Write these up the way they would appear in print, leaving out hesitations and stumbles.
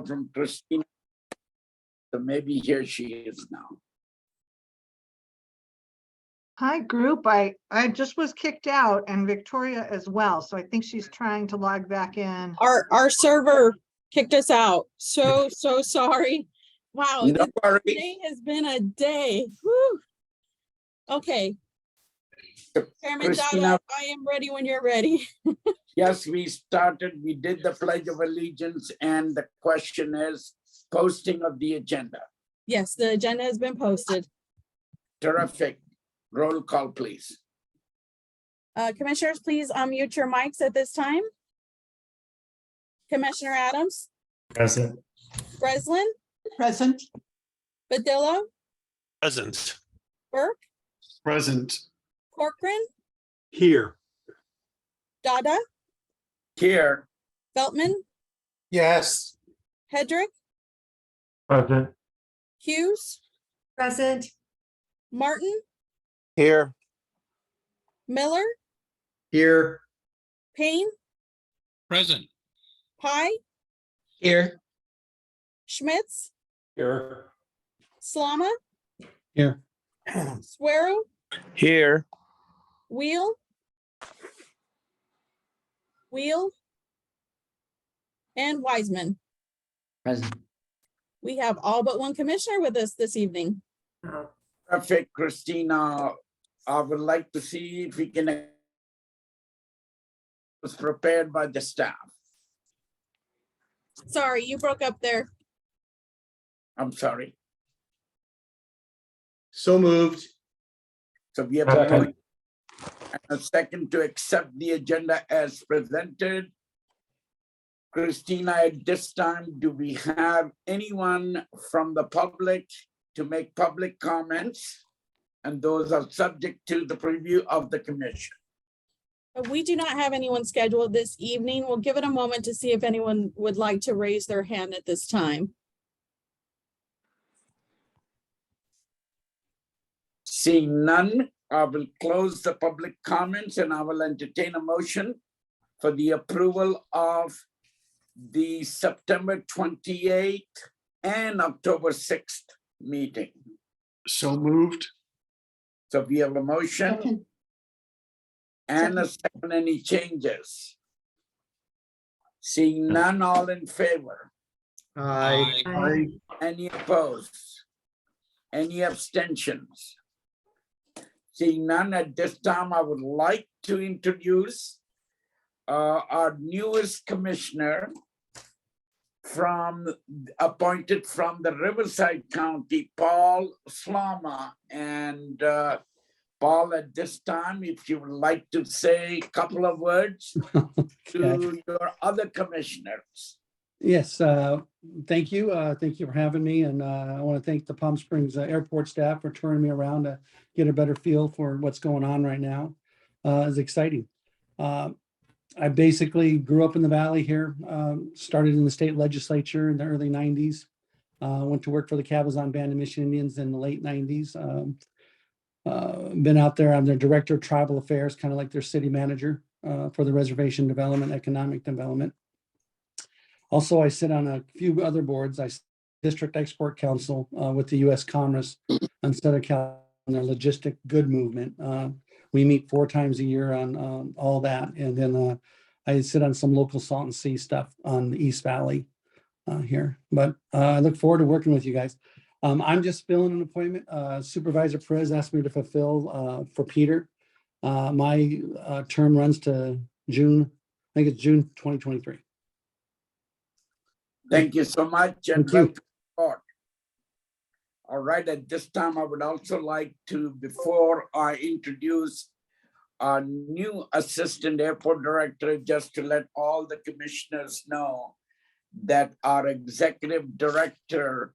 from Christina. So maybe here she is now. Hi, group. I just was kicked out and Victoria as well. So I think she's trying to log back in. Our server kicked us out. So sorry. Wow, No worries. today has been a day. Whew. Okay. Chairman Christina. Dada, I am ready when you're ready. Yes, we started, we did the Pledge of Allegiance, and the question is posting of the agenda. Yes, the agenda has been posted. Terrific. Roll call, please. Commissioners, please unmute your mics at this time. Commissioner Adams, Present. Breslin, Present. Badillo, Present. Burke, Present. Corcoran, Here. Dada, Here, Feltman, Yes. Hedrick, Present. Hughes, Present. Martin, Here. Miller, Here. Payne, Present. Pye, Here. Schmitz, Here. Slama, Here. Suero, Here. Wheel, and Wiseman. Present. We have all but one commissioner with us this evening. perfect, Christina. I would like to see if we can was prepared by the staff. Sorry, you broke up there. I'm sorry. So moved. So we have a point and a second to accept the agenda as presented. Christina, at this time, do we have anyone from the public to make public comments? And those are subject to the preview of the commission. We do not have anyone scheduled this evening. We'll give it a moment to see if anyone would like to raise their hand at this time. Seeing none, I will close the public comments and I will entertain a motion for the approval of the September 28th and October 6th meeting. So moved. So we have a motion Second. and a second. Any changes? Seeing none, all in favor? Aye. Aye. Any opposed? Any abstentions? Seeing none, at this time, I would like to introduce our newest commissioner appointed from the Riverside County, Paul Slama. And Paul, at this time, if you would like to say a couple of words to your other commissioners. Yes, thank you. Thank you for having me. And I want to thank the Palm Springs Airport staff for touring me around to get a better feel for what's going on right now. It's exciting. I basically grew up in the Valley here, started in the state legislature in the early 90s. Went to work for the Cabazon Band of Mission Indians in the late 90s. Been out there, I'm their director of tribal affairs, kind of like their city manager for the reservation development, economic development. Also, I sit on a few other boards. I District Export Council with the U.S. Commerce on Southern California, their logistic good movement. We meet 4 times a year on all that. And then I sit on some local Salton Sea stuff on the East Valley here. But I look forward to working with you guys. I'm just filling an appointment. Supervisor Perez asked me to fulfill for Peter. My term runs to June, I think it's June 2023. Thank you so much and Thank you. welcome aboard. All right, at this time, I would also like to, before I introduce our new assistant airport director, just to let all the commissioners know that our executive director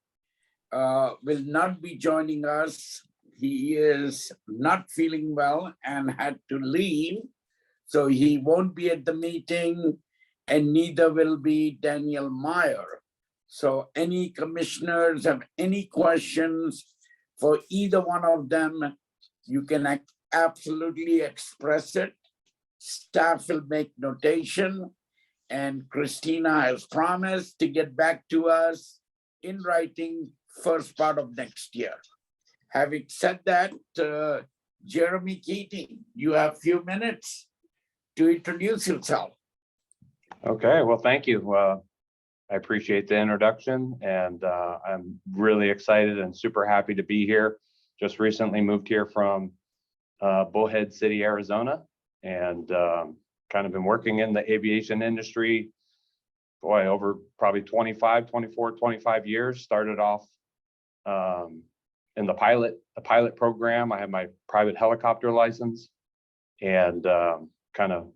will not be joining us. He is not feeling well and had to leave, so he won't be at the meeting, and neither will be Daniel Meyer. So any commissioners have any questions for either one of them, you can absolutely express it. Staff will make notation And Christina has promised to get back to us in writing first part of next year. Having said that, Jeremy Keating, you have few minutes to introduce yourself. Okay, well, thank you. I appreciate the introduction, and I'm really excited and super happy to be here. Just recently moved here from Bullhead City, Arizona, and kind of been working in the aviation industry, boy, over probably 24, 25 years. Started off in the pilot program. I have my private helicopter license, and kind of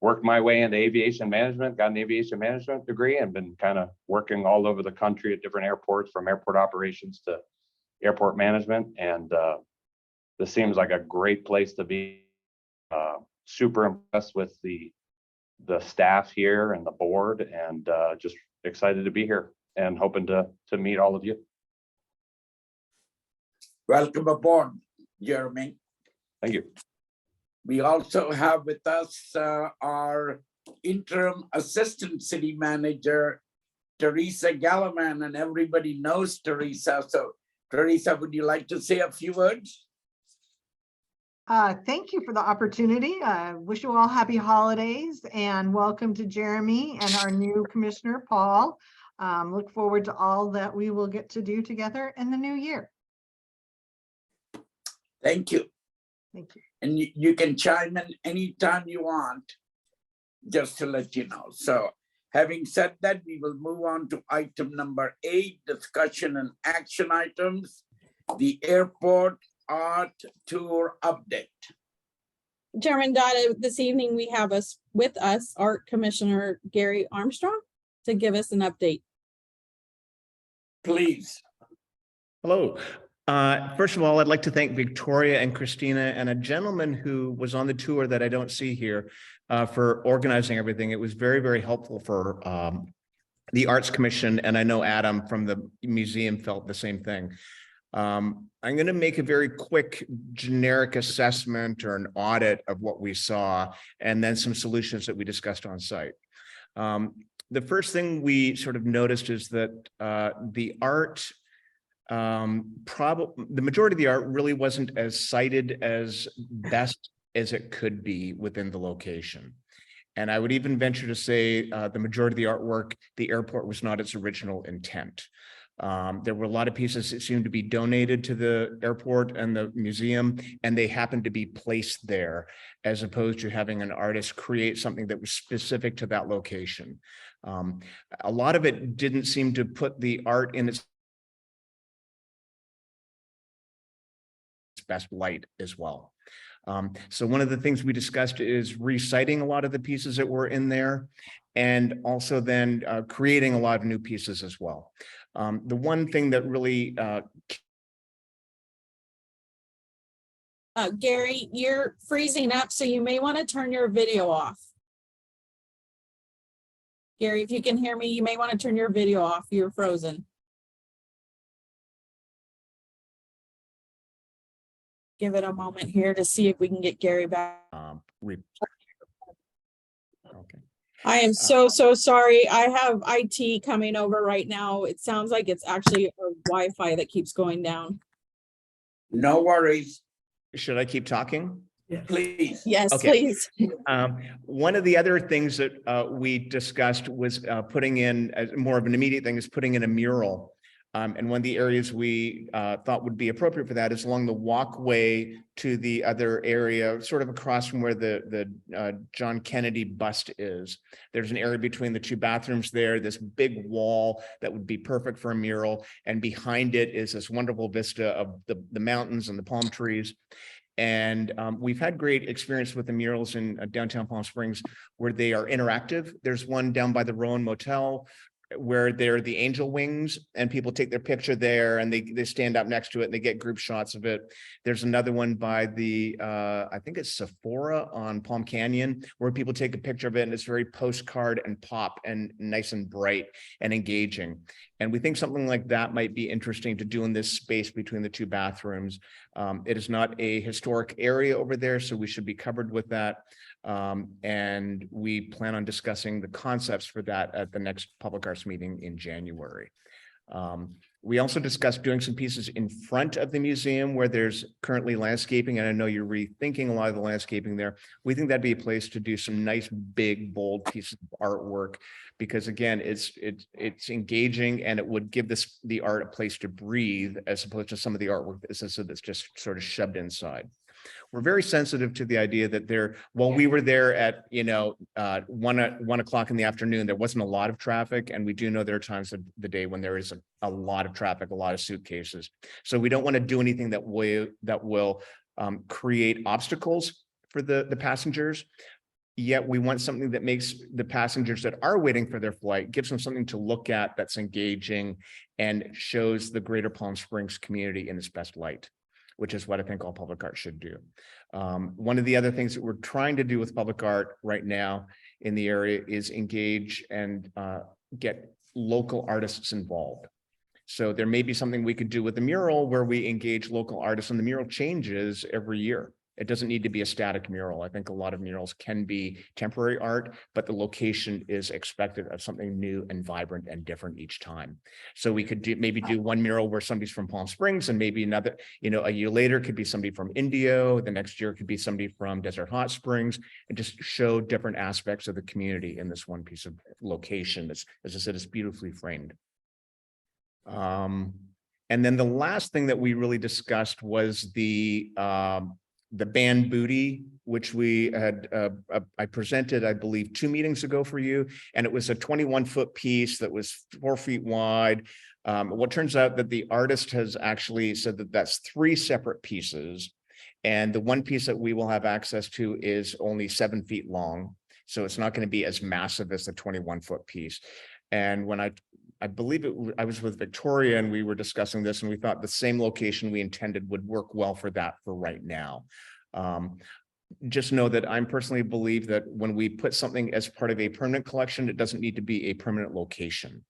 worked my way into aviation management, got an aviation management degree, and been kind of working all over the country at different airports, from airport operations to airport management. And this seems like a great place to be. Super impressed with the staff here and the board, and just excited to be here and hoping to meet all of you. Welcome aboard, Jeremy. Thank you. We also have with us our interim assistant city manager, Teresa Gallivan, and everybody knows Teresa. So Teresa, would you like to say a few words? Thank you for the opportunity. Wish you all happy holidays and welcome to Jeremy and our new commissioner, Paul. Look forward to all that we will get to do together in the new year. Thank you. Thank you. And you can chime in anytime you want, just to let you know. So having said that, we will move on to item number 8, discussion and action items, the airport art tour update. Chairman Dada, this evening we have with us Art Commissioner Gary Armstrong to give us an update. Please. Hello. First of all, I'd like to thank Victoria and Christina and a gentleman who was on the tour that I don't see here for organizing everything. It was very, very helpful for the Arts Commission, and I know Adam from the museum felt the same thing. I'm going to make a very quick generic assessment or an audit of what we saw, and then some solutions that we discussed on site. The first thing we sort of noticed is that the art, the majority of the art really wasn't as cited as best as it could be within the location. And I would even venture to say the majority of the artwork, the airport was not its original intent. There were a lot of pieces that seemed to be donated to the airport and the museum, and they happened to be placed there, as opposed to having an artist create something that was specific to that location. A lot of it didn't seem to put the art in its best light as well. So one of the things we discussed is reciting a lot of the pieces that were in there, and also then creating a lot of new pieces as well. The one thing that really Gary, you're freezing up, so you may want to turn your video off. Gary, if you can hear me, you may want to turn your video off. You're frozen. Give it a moment here to see if we can get Gary back. okay. I am so sorry. I have IT coming over right now. It sounds like it's actually our Wi-Fi that keeps going down. No worries, Should I keep talking? please. Yes, Okay. please. One of the other things that we discussed was putting in, as more of an immediate thing, is putting in a mural. And one of the areas we thought would be appropriate for that is along the walkway to the other area, sort of across from where the John Kennedy bust is. There's an area between the two bathrooms there, this big wall that would be perfect for a mural. And behind it is this wonderful vista of the mountains and the palm trees. And we've had great experience with the murals in downtown Palm Springs, where they are interactive. There's one down by the Rowan Motel where they're the angel wings and people take their picture there and they stand up next to it and they get group shots of it. There's another one by the, I think it's Sephora on Palm Canyon, where people take a picture of it and it's very postcard and pop and nice and bright and engaging. And we think something like that might be interesting to do in this space between the two bathrooms. It is not a historic area over there, so we should be covered with that. And we plan on discussing the concepts for that at the next Public Arts meeting in January. We also discussed doing some pieces in front of the museum where there's currently landscaping, and I know you're rethinking a lot of the landscaping there. We think that'd be a place to do some nice, big, bold pieces of artwork, because again, it's engaging and it would give the art a place to breathe, as opposed to some of the artwork that's just sort of shoved inside. We're very sensitive to the idea that while we were there at, 1 o'clock in the afternoon, there wasn't a lot of traffic. And we do know there are times of the day when there is a lot of traffic, a lot of suitcases. So we don't want to do anything that will create obstacles for the passengers. Yet we want something that makes the passengers that are waiting for their flight, gives them something to look at that's engaging and shows the greater Palm Springs community in its best light, which is what I think all public art should do. One of the other things that we're trying to do with public art right now in the area is engage and get local artists involved. So there may be something we could do with the mural where we engage local artists, and the mural changes every year. It doesn't need to be a static mural. I think a lot of murals can be temporary art, but the location is expected of something new and vibrant and different each time. So we could maybe do one mural where somebody's from Palm Springs, and maybe another, a year later could be somebody from Indio. The next year could be somebody from Desert Hot Springs, and just show different aspects of the community in this one piece of location. That's, as I said, is beautifully framed. And then the last thing that we really discussed was the band Booty, which we had, I presented, I believe, 2 meetings ago for you. And it was a 21-foot piece that was 4 feet wide. Well, it turns out that the artist has actually said that that's 3 separate pieces. And the one piece that we will have access to is only 7 feet long. So it's not going to be as massive as the 21-foot piece. And when I believe I was with Victoria and we were discussing this, and we thought the same location we intended would work well for that for right now. Just know that I personally believe that when we put something as part of a permanent collection, it doesn't need to be a permanent location.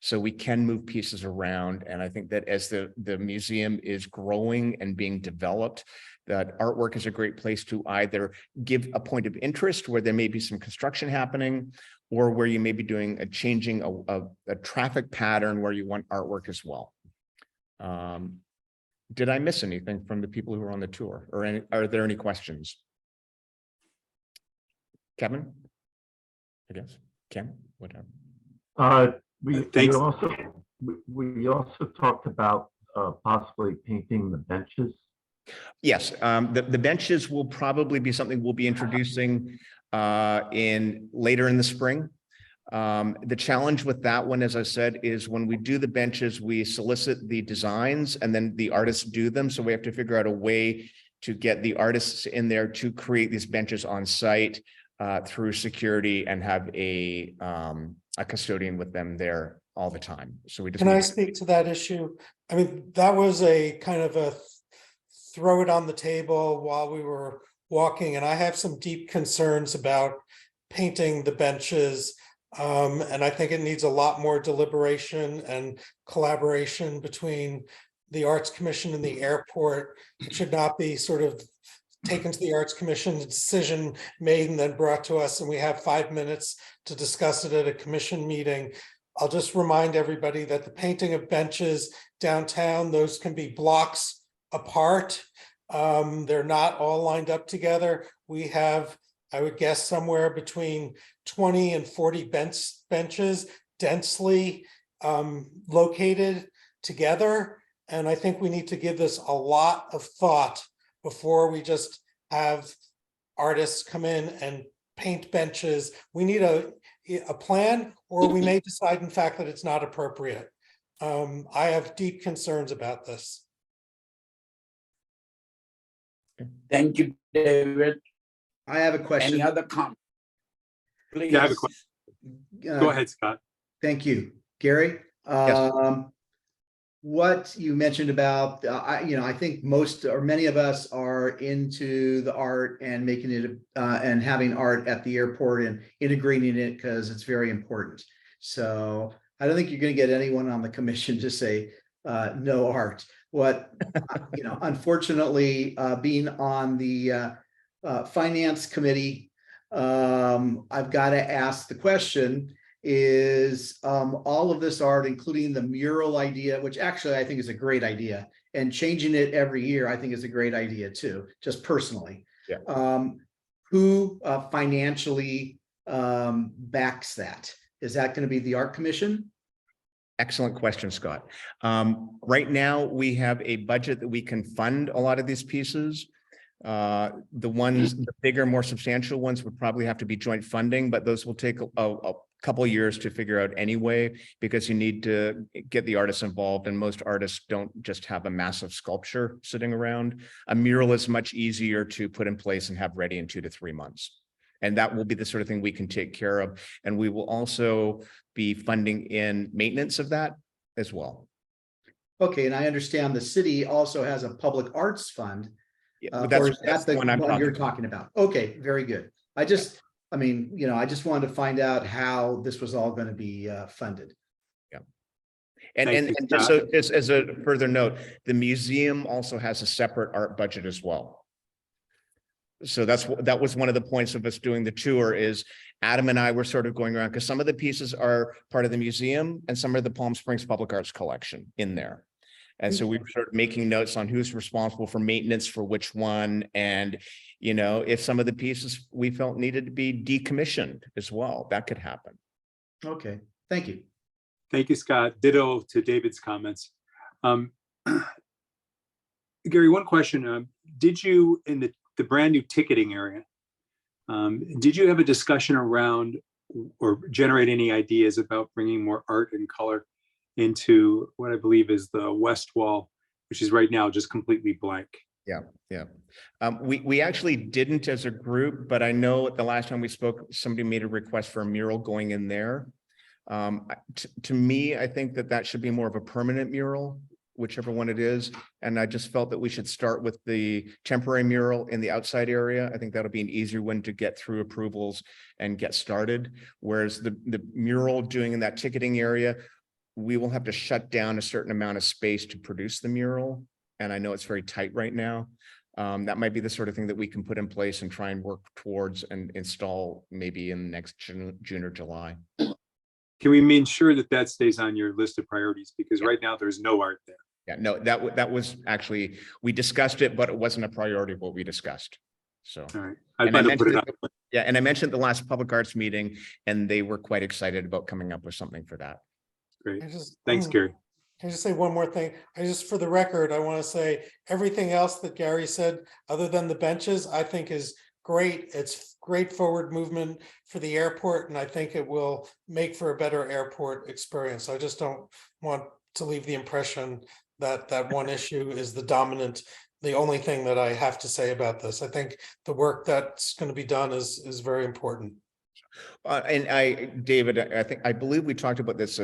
So we can move pieces around. And I think that as the museum is growing and being developed, that artwork is a great place to either give a point of interest where there may be some construction happening, or where you may be doing changing a traffic pattern where you want artwork as well. Did I miss anything from the people who were on the tour, or are there any questions? Kevin? I guess, Ken, whatever. We also talked about possibly painting the benches. Yes, the benches will probably be something we'll be introducing later in the spring. The challenge with that one, as I said, is when we do the benches, we solicit the designs and then the artists do them. So we have to figure out a way to get the artists in there to create these benches on site through security and have a custodian with them there all the time. So we just Can I speak to that issue? I mean, that was a kind of a throw it on the table while we were walking, and I have some deep concerns about painting the benches. And I think it needs a lot more deliberation and collaboration between the Arts Commission and the airport. It should not be sort of taken to the Arts Commission, decision made and then brought to us, and we have 5 minutes to discuss it at a commission meeting. I'll just remind everybody that the painting of benches downtown, those can be blocks apart. They're not all lined up together. We have, I would guess, somewhere between 20 and 40 benches densely located together. And I think we need to give this a lot of thought before we just have artists come in and paint benches. We need a plan, or we may decide, in fact, that it's not appropriate. I have deep concerns about this. Thank you, David. I have a question. Any other comment? Please. Yeah, I have a question. Go ahead, Scott. Thank you. Gary? Yes. What you mentioned about, I think most or many of us are into the art and making it and having art at the airport and integrating it because it's very important. So I don't think you're going to get anyone on the commission to say no art. What, unfortunately, being on the finance committee, I've got to ask the question, is all of this art, including the mural idea, which actually I think is a great idea, and changing it every year, I think is a great idea too, just personally. Yeah. Who financially backs that? Is that going to be the Art Commission? Excellent question, Scott. Right now, we have a budget that we can fund a lot of these pieces. The bigger, more substantial ones would probably have to be joint funding, but those will take a couple of years to figure out anyway, because you need to get the artists involved, and most artists don't just have a massive sculpture sitting around. A mural is much easier to put in place and have ready in 2 to 3 months. And that will be the sort of thing we can take care of. And we will also be funding in maintenance of that as well. Okay, and I understand the city also has a public arts fund. Yeah, but Or is that's that the one I'm one you're talking talking about? Okay, very good. I just wanted to find out how this was all going to be funded. And just so as a further note, the museum also has a separate art budget as well. So that was one of the points of us doing the tour, is Adam and I were sort of going around, because some of the pieces are part of the museum and some are the Palm Springs Public Arts collection in there. And so we were sort of making notes on who's responsible for maintenance for which one. And, if some of the pieces we felt needed to be decommissioned as well, that could happen. Okay, thank you. Thank you, Scott. Ditto to David's comments. Gary, one question. Did you, in the brand new ticketing area, did you have a discussion around or generate any ideas about bringing more art and color into what I believe is the west wall, which is right now just completely blank? Yeah. We actually didn't as a group, but I know the last time we spoke, somebody made a request for a mural going in there. To me, I think that should be more of a permanent mural, whichever one it is. And I just felt that we should start with the temporary mural in the outside area. I think that'll be an easier one to get through approvals and get started. Whereas the mural doing in that ticketing area, we will have to shut down a certain amount of space to produce the mural. And I know it's very tight right now. That might be the sort of thing that we can put in place and try and work towards and install maybe in next June or July. Can we make sure that stays on your list of priorities? Because right now there's no art there. Yeah, no, that was actually, we discussed it, but it wasn't a priority of what we discussed. So. All right. And I mentioned the last public arts meeting, and they were quite excited about coming up with something for that. Great. Thanks, Gary. Can I just say one more thing? For the record, I want to say everything else that Gary said, other than the benches, I think is great. It's great forward movement for the airport, and I think it will make for a better airport experience. I just don't want to leave the impression that that one issue is the only thing that I have to say about this. I think the work that's going to be done is very important. David, I believe we talked about this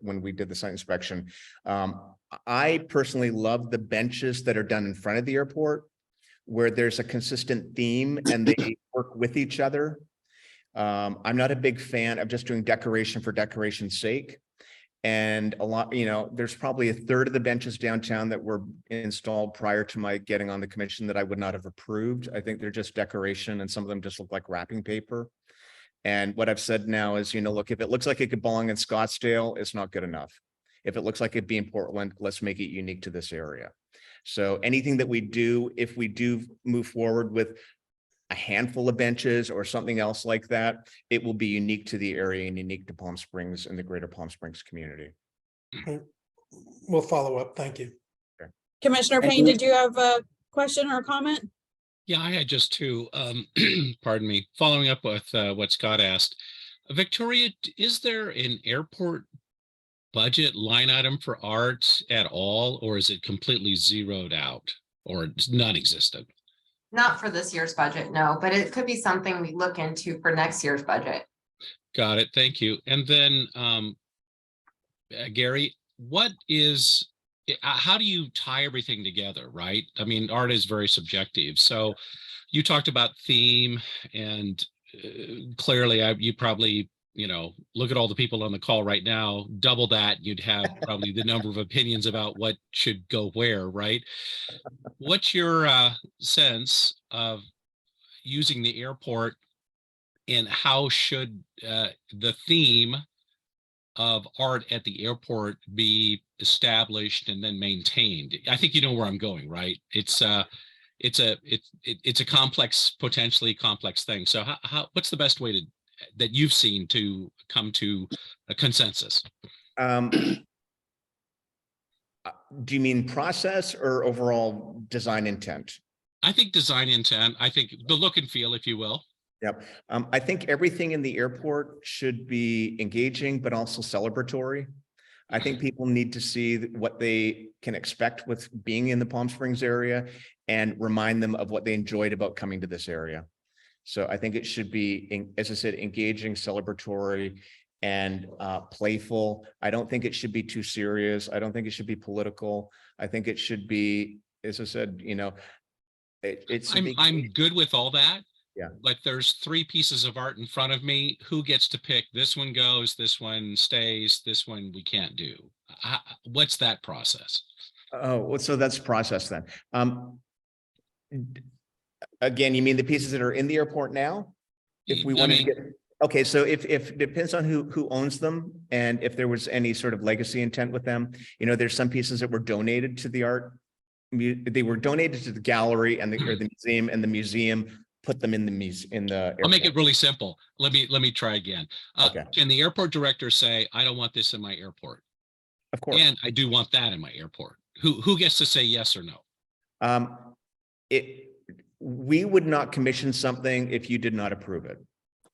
when we did the site inspection. I personally love the benches that are done in front of the airport, where there's a consistent theme and they work with each other. I'm not a big fan of just doing decoration for decoration's sake. And there's probably a third of the benches downtown that were installed prior to my getting on the commission that I would not have approved. I think they're just decoration, and some of them just look like wrapping paper. And what I've said now is, look, if it looks like it could belong in Scottsdale, it's not good enough. If it looks like it'd be in Portland, let's make it unique to this area. So anything that we do, if we do move forward with a handful of benches or something else like that, it will be unique to the area and unique to Palm Springs and the greater Palm Springs community. We'll follow up. Thank you. Okay. Commissioner Payne, did you have a question or a comment? Yeah, I had just two, pardon me, following up with what Scott asked. Victoria, is there an airport budget line item for arts at all, or is it completely zeroed out or non-existent? Not for this year's budget, no, but it could be something we look into for next year's budget. Got it. Thank you. And then Gary, how do you tie everything together, right? I mean, art is very subjective. So you talked about theme, and clearly you probably, look at all the people on the call right now, double that, you'd have probably the number of opinions about what should go where, right? What's your sense of using the airport, and how should the theme of art at the airport be established and then maintained? I think you know where I'm going, right? It's a complex, potentially complex thing. So what's the best way that you've seen to come to a consensus? Do you mean process or overall design intent? I think design intent. I think the look and feel, if you will. Yep. I think everything in the airport should be engaging, but also celebratory. I think people need to see what they can expect with being in the Palm Springs area and remind them of what they enjoyed about coming to this area. So I think it should be, as I said, engaging, celebratory, and playful. I don't think it should be too serious. I don't think it should be political. I think it should be, as I said, I'm good with all that. Yeah. But there's 3 pieces of art in front of me. Who gets to pick? This one goes, this one stays, this one we can't do. What's that process? Oh, so that's process then. Again, you mean the pieces that are in the airport now? If we want to get, okay, so if it depends on who owns them, and if there was any sort of legacy intent with them, there's some pieces that were donated to the art. They were donated to the gallery and the museum, and the museum put them in the airport. I'll make it really simple. Let me try again. Okay. Can the airport director say, I don't want this in my airport? Of course. And I do want that in my airport. Who gets to say yes or no? We would not commission something if you did not approve it.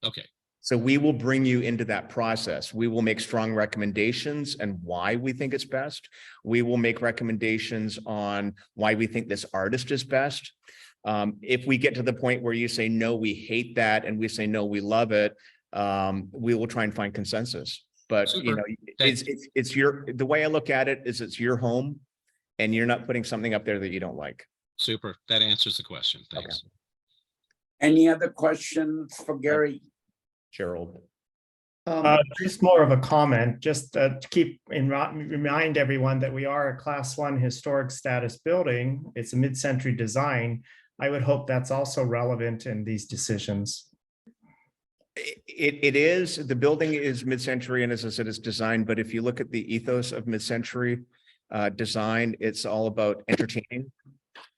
Okay. So we will bring you into that process. We will make strong recommendations and why we think it's best. We will make recommendations on why we think this artist is best. If we get to the point where you say, no, we hate that, and we say, no, we love it, we will try and find consensus. But, it's the way I look at it is it's your home, and you're not putting something up there that you don't like. Super. That answers the question. Thanks. Okay. Any other questions for Gary? Gerald. Just more of a comment, just to remind everyone that we are a Class 1 historic status building. It's a mid-century design. I would hope that's also relevant in these decisions. It is. The building is mid-century, and as I said, it's designed. But if you look at the ethos of mid-century design, it's all about entertaining.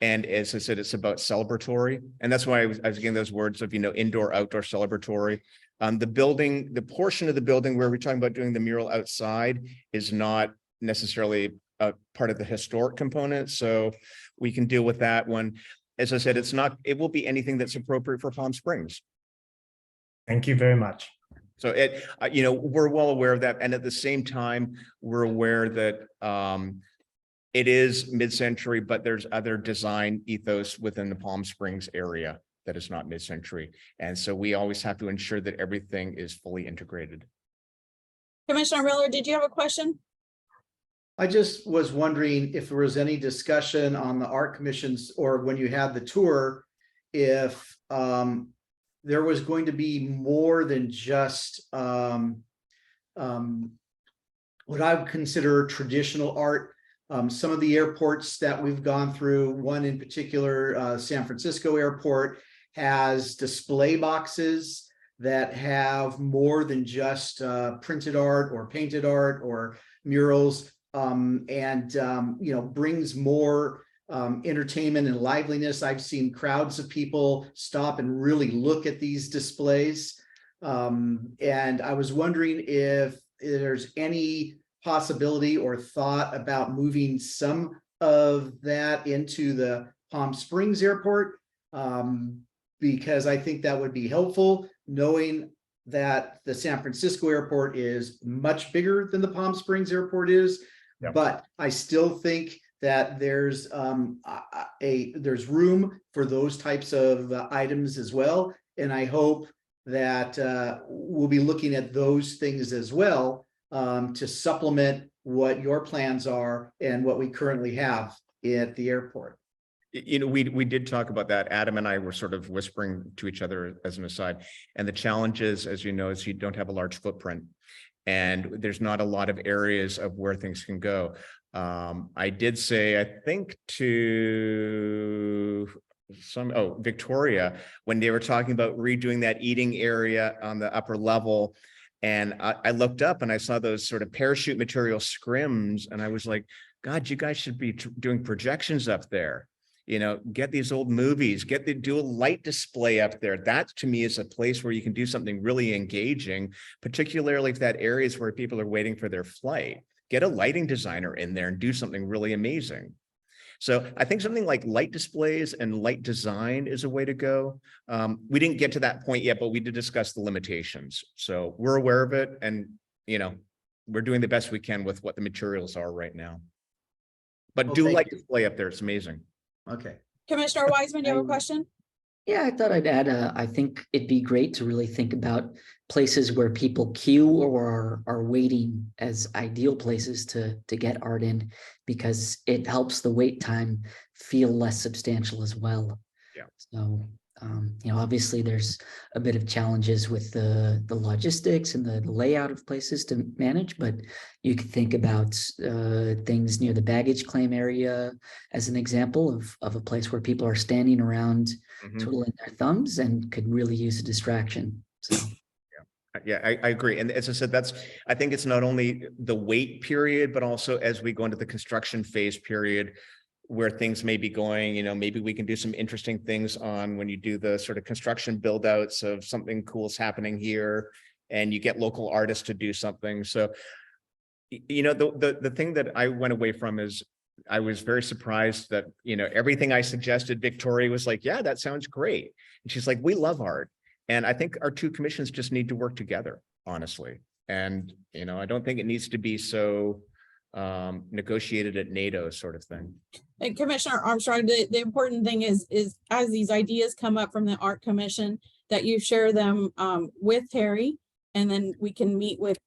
And as I said, it's about celebratory. And that's why I was getting those words of, indoor, outdoor, celebratory. The portion of the building where we're talking about doing the mural outside is not necessarily a part of the historic component. So we can deal with that one. As I said, it will be anything that's appropriate for Palm Springs. Thank you very much. So we're well aware of that. And at the same time, we're aware that it is mid-century, but there's other design ethos within the Palm Springs area that is not mid-century. And so we always have to ensure that everything is fully integrated. Commissioner Miller, did you have a question? I just was wondering if there was any discussion on the art commissions, or when you had the tour, if there was going to be more than just what I would consider traditional art. Some of the airports that we've gone through, one in particular, San Francisco Airport, has display boxes that have more than just printed art or painted art or murals, and brings more entertainment and liveliness. I've seen crowds of people stop and really look at these displays. And I was wondering if there's any possibility or thought about moving some of that into the Palm Springs Airport, because I think that would be helpful, knowing that the San Francisco Airport is much bigger than the Palm Springs Airport is. Yep. But I still think that there's room for those types of items as well. And I hope that we'll be looking at those things as well, to supplement what your plans are and what we currently have at the airport. You know, we did talk about that. Adam and I were sort of whispering to each other as an aside. And the challenge is, as you know, is you don't have a large footprint. And there's not a lot of areas of where things can go. I did say, I think to Victoria, when they were talking about redoing that eating area on the upper level. And I looked up and I saw those sort of parachute material scrims. And I was like, God, you guys should be doing projections up there. You know, get these old movies, do a light display up there. That to me is a place where you can do something really engaging, particularly if that area is where people are waiting for their flight. Get a lighting designer in there and do something really amazing. So I think something like light displays and light design is a way to go. We didn't get to that point yet, but we did discuss the limitations. So we're aware of it, and you know, we're doing the best we can with what the materials are right now. But Well, do thank light you. display up there. It's amazing. Okay. Commissioner Wiseman, do you have a question? Yeah, I thought I'd add, I think it'd be great to really think about places where people queue or are waiting as ideal places to get art in, because it helps the wait time feel less substantial as well. Yeah. So, you know, obviously there's a bit of challenges with the logistics and the layout of places to manage, but you could think about things near the baggage claim area as an example of a place where people are standing around twiddling their thumbs and could really use a distraction. So. Yeah, I agree. And as I said, I think it's not only the wait period, but also as we go into the construction phase period, where things may be going, you know, maybe we can do some interesting things on when you do the sort of construction build outs of something cool is happening here, and you get local artists to do something. So, you know, the thing that I went away from is I was very surprised that, you know, everything I suggested, Victoria was like, yeah, that sounds great. And she's like, we love art. And I think our two commissions just need to work together, honestly. And, you know, I don't think it needs to be so negotiated at NATO sort of thing. And Commissioner Armstrong, the important thing is as these ideas come up from the Art Commission, that you share them with Terry, and then we can meet with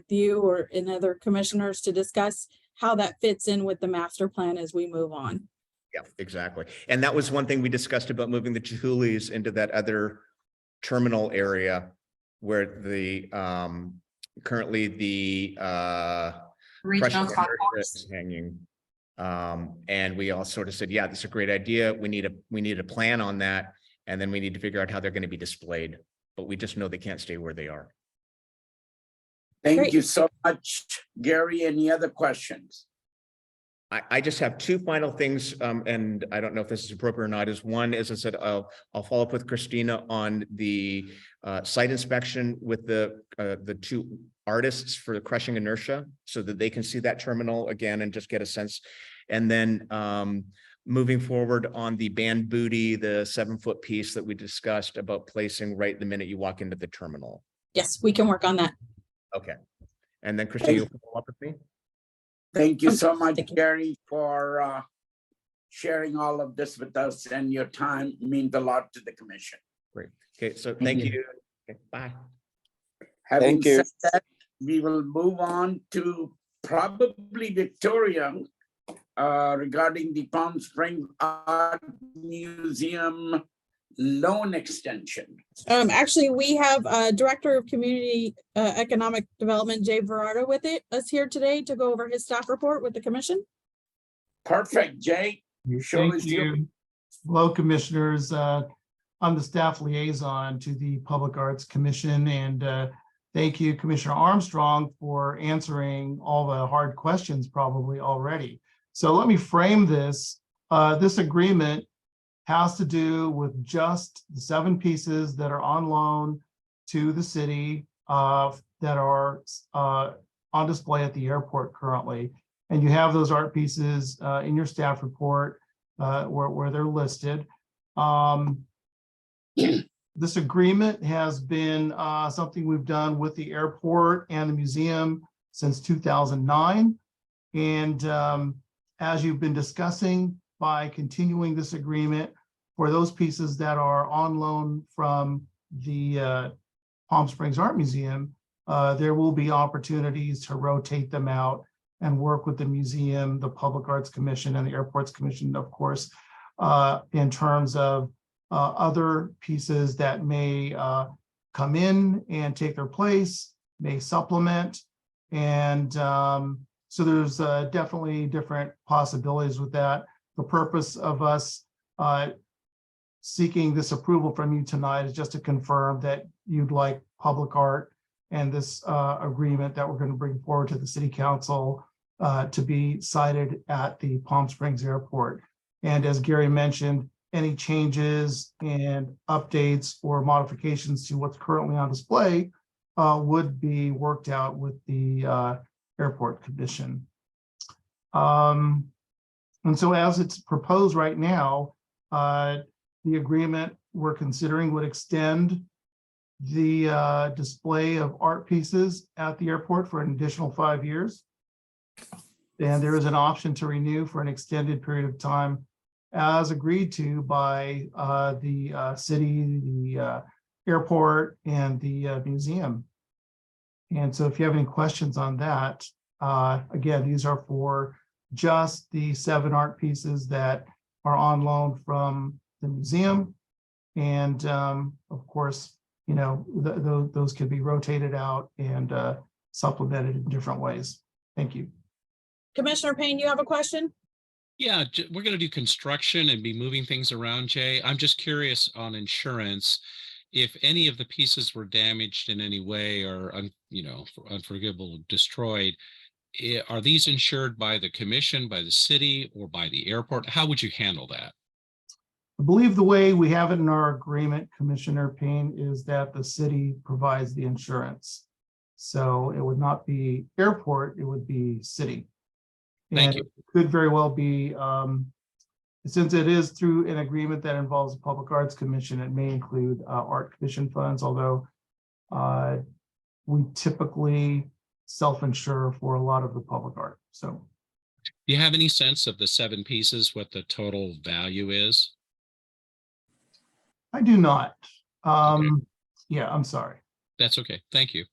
you or and other commissioners to discuss how that fits in with the master plan as we move on. Yeah, exactly. And that was one thing we discussed about moving the Chihulis into that other terminal area where the currently the Regional crushing concourse. inertia is hanging. And we all sort of said, yeah, that's a great idea. We need a plan on that. And then we need to figure out how they're going to be displayed, but we just know they can't stay where they are. Thank Great. you so much, Gary. Any other questions? I just have two final things, and I don't know if this is appropriate or not. Is one, as I said, I'll follow up with Christina on the site inspection with the two artists for the crushing inertia, so that they can see that terminal again and just get a sense. And then moving forward on the band booty, the 7-foot piece that we discussed about placing right the minute you walk into the terminal. Yes, we can work on that. Okay. And then Christina, you'll follow up with me? Thank you so much, Thank you. Gary, for sharing all of this with us, and your time means a lot to the commission. Great. Okay, so Thank thank you. you. Okay, bye. Having Thank you. said that, we will move on to probably Victoria regarding the Palm Springs Art Museum loan extension. Actually, we have Director of Community Economic Development, Jay Verardo, with us here today to go over his staff report with the commission. Perfect, Jay. Show Thank is yours. you. Hello, commissioners. I'm the staff liaison to the Public Arts Commission, and thank you, Commissioner Armstrong, for answering all the hard questions probably already. So let me frame this. This agreement has to do with just the 7 pieces that are on loan to the city that are on display at the airport currently. And you have those art pieces in your staff report where they're listed. This agreement has been something we've done with the airport and the museum since 2009. And as you've been discussing, by continuing this agreement for those pieces that are on loan from the Palm Springs Art Museum, there will be opportunities to rotate them out and work with the museum, the Public Arts Commission, and the Airports Commission, of course, in terms of other pieces that may come in and take their place, may supplement. And so there's definitely different possibilities with that. The purpose of us seeking this approval from you tonight is just to confirm that you'd like public art and this agreement that we're going to bring forward to the city council to be cited at the Palm Springs Airport. And as Gary mentioned, any changes and updates or modifications to what's currently on display would be worked out with the Airport Commission. And so as it's proposed right now, the agreement we're considering would extend the display of art pieces at the airport for an additional 5 years. And there is an option to renew for an extended period of time as agreed to by the city, the airport, and the museum. And so if you have any questions on that, again, these are for just the 7 art pieces that are on loan from the museum. And of course, you know, those could be rotated out and supplemented in different ways. Thank you. Commissioner Payne, you have a question? Yeah, we're going to do construction and be moving things around, Jay. I'm just curious on insurance, if any of the pieces were damaged in any way or, unforgivable, destroyed, are these insured by the commission, by the city, or by the airport? How would you handle that? I believe the way we have it in our agreement, Commissioner Payne, is that the city provides the insurance. So it would not be airport, it would be city. Thank And you. it could very well be, since it is through an agreement that involves the Public Arts Commission, it may include art commission funds, although we typically self-insure for a lot of the public art. So Do you have any sense of the 7 pieces, what the total value is? I do not. Okay. Yeah, I'm sorry. That's okay. Thank you.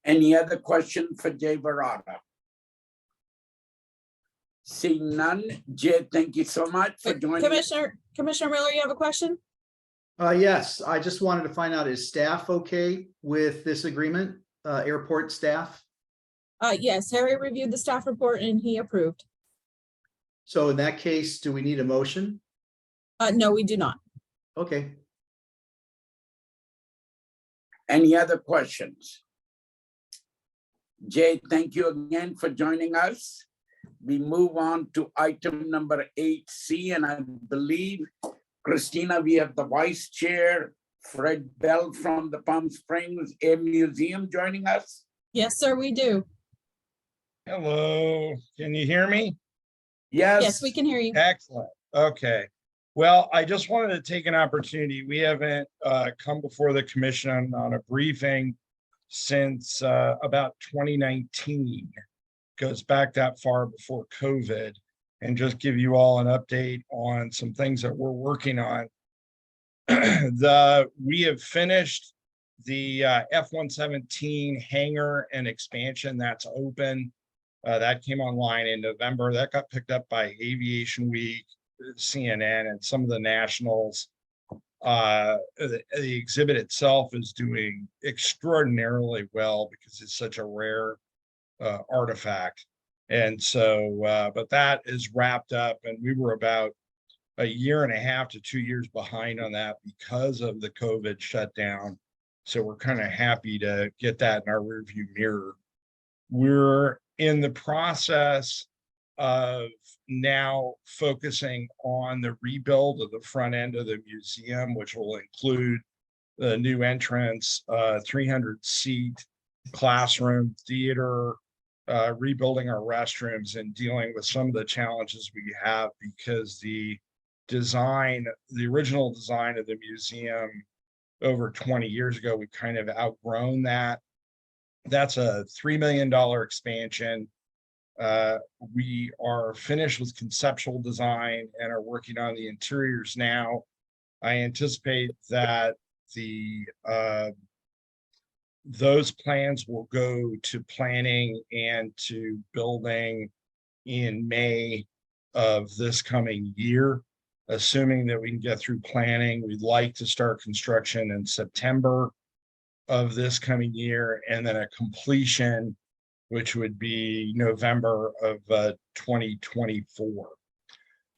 Any other question for Jay Barata? Seeing none, Jay, thank you so much for joining. Commissioner Miller, you have a question? Yes, I just wanted to find out, is staff okay with this agreement, airport staff? Yes, Harry reviewed the staff report and he approved. So in that case, do we need a motion? No, we do not. Okay. Any other questions? Jay, thank you again for joining us. We move on to item number 8C, and I believe, Christina, we have the vice chair, Fred Bell from the Palm Springs Air Museum joining us. Yes, sir, we do. Hello, can you hear me? Yes. Yes, we can hear you. Excellent. Okay. Well, I just wanted to take an opportunity. We haven't come before the commission on a briefing since about 2019. Goes back that far before COVID, and just give you all an update on some things that we're working on. We have finished the F-117 hangar and expansion that's open. That came online in November. That got picked up by Aviation Week, CNN, and some of the nationals. The exhibit itself is doing extraordinarily well because it's such a rare artifact. And so, but that is wrapped up, and we were about 1.5 to 2 years behind on that because of the COVID shutdown. So we're kind of happy to get that in our rearview mirror. We're in the process of now focusing on the rebuild of the front end of the museum, which will include the new entrance, 300-seat classroom, theater, rebuilding our restrooms, and dealing with some of the challenges we have because the original design of the museum over 20 years ago, we kind of outgrown that. That's a $3 million expansion. We are finished with conceptual design and are working on the interiors now. I anticipate that the those plans will go to planning and to building in May of this coming year. Assuming that we can get through planning, we'd like to start construction in September of this coming year, and then a completion, which would be November of 2024.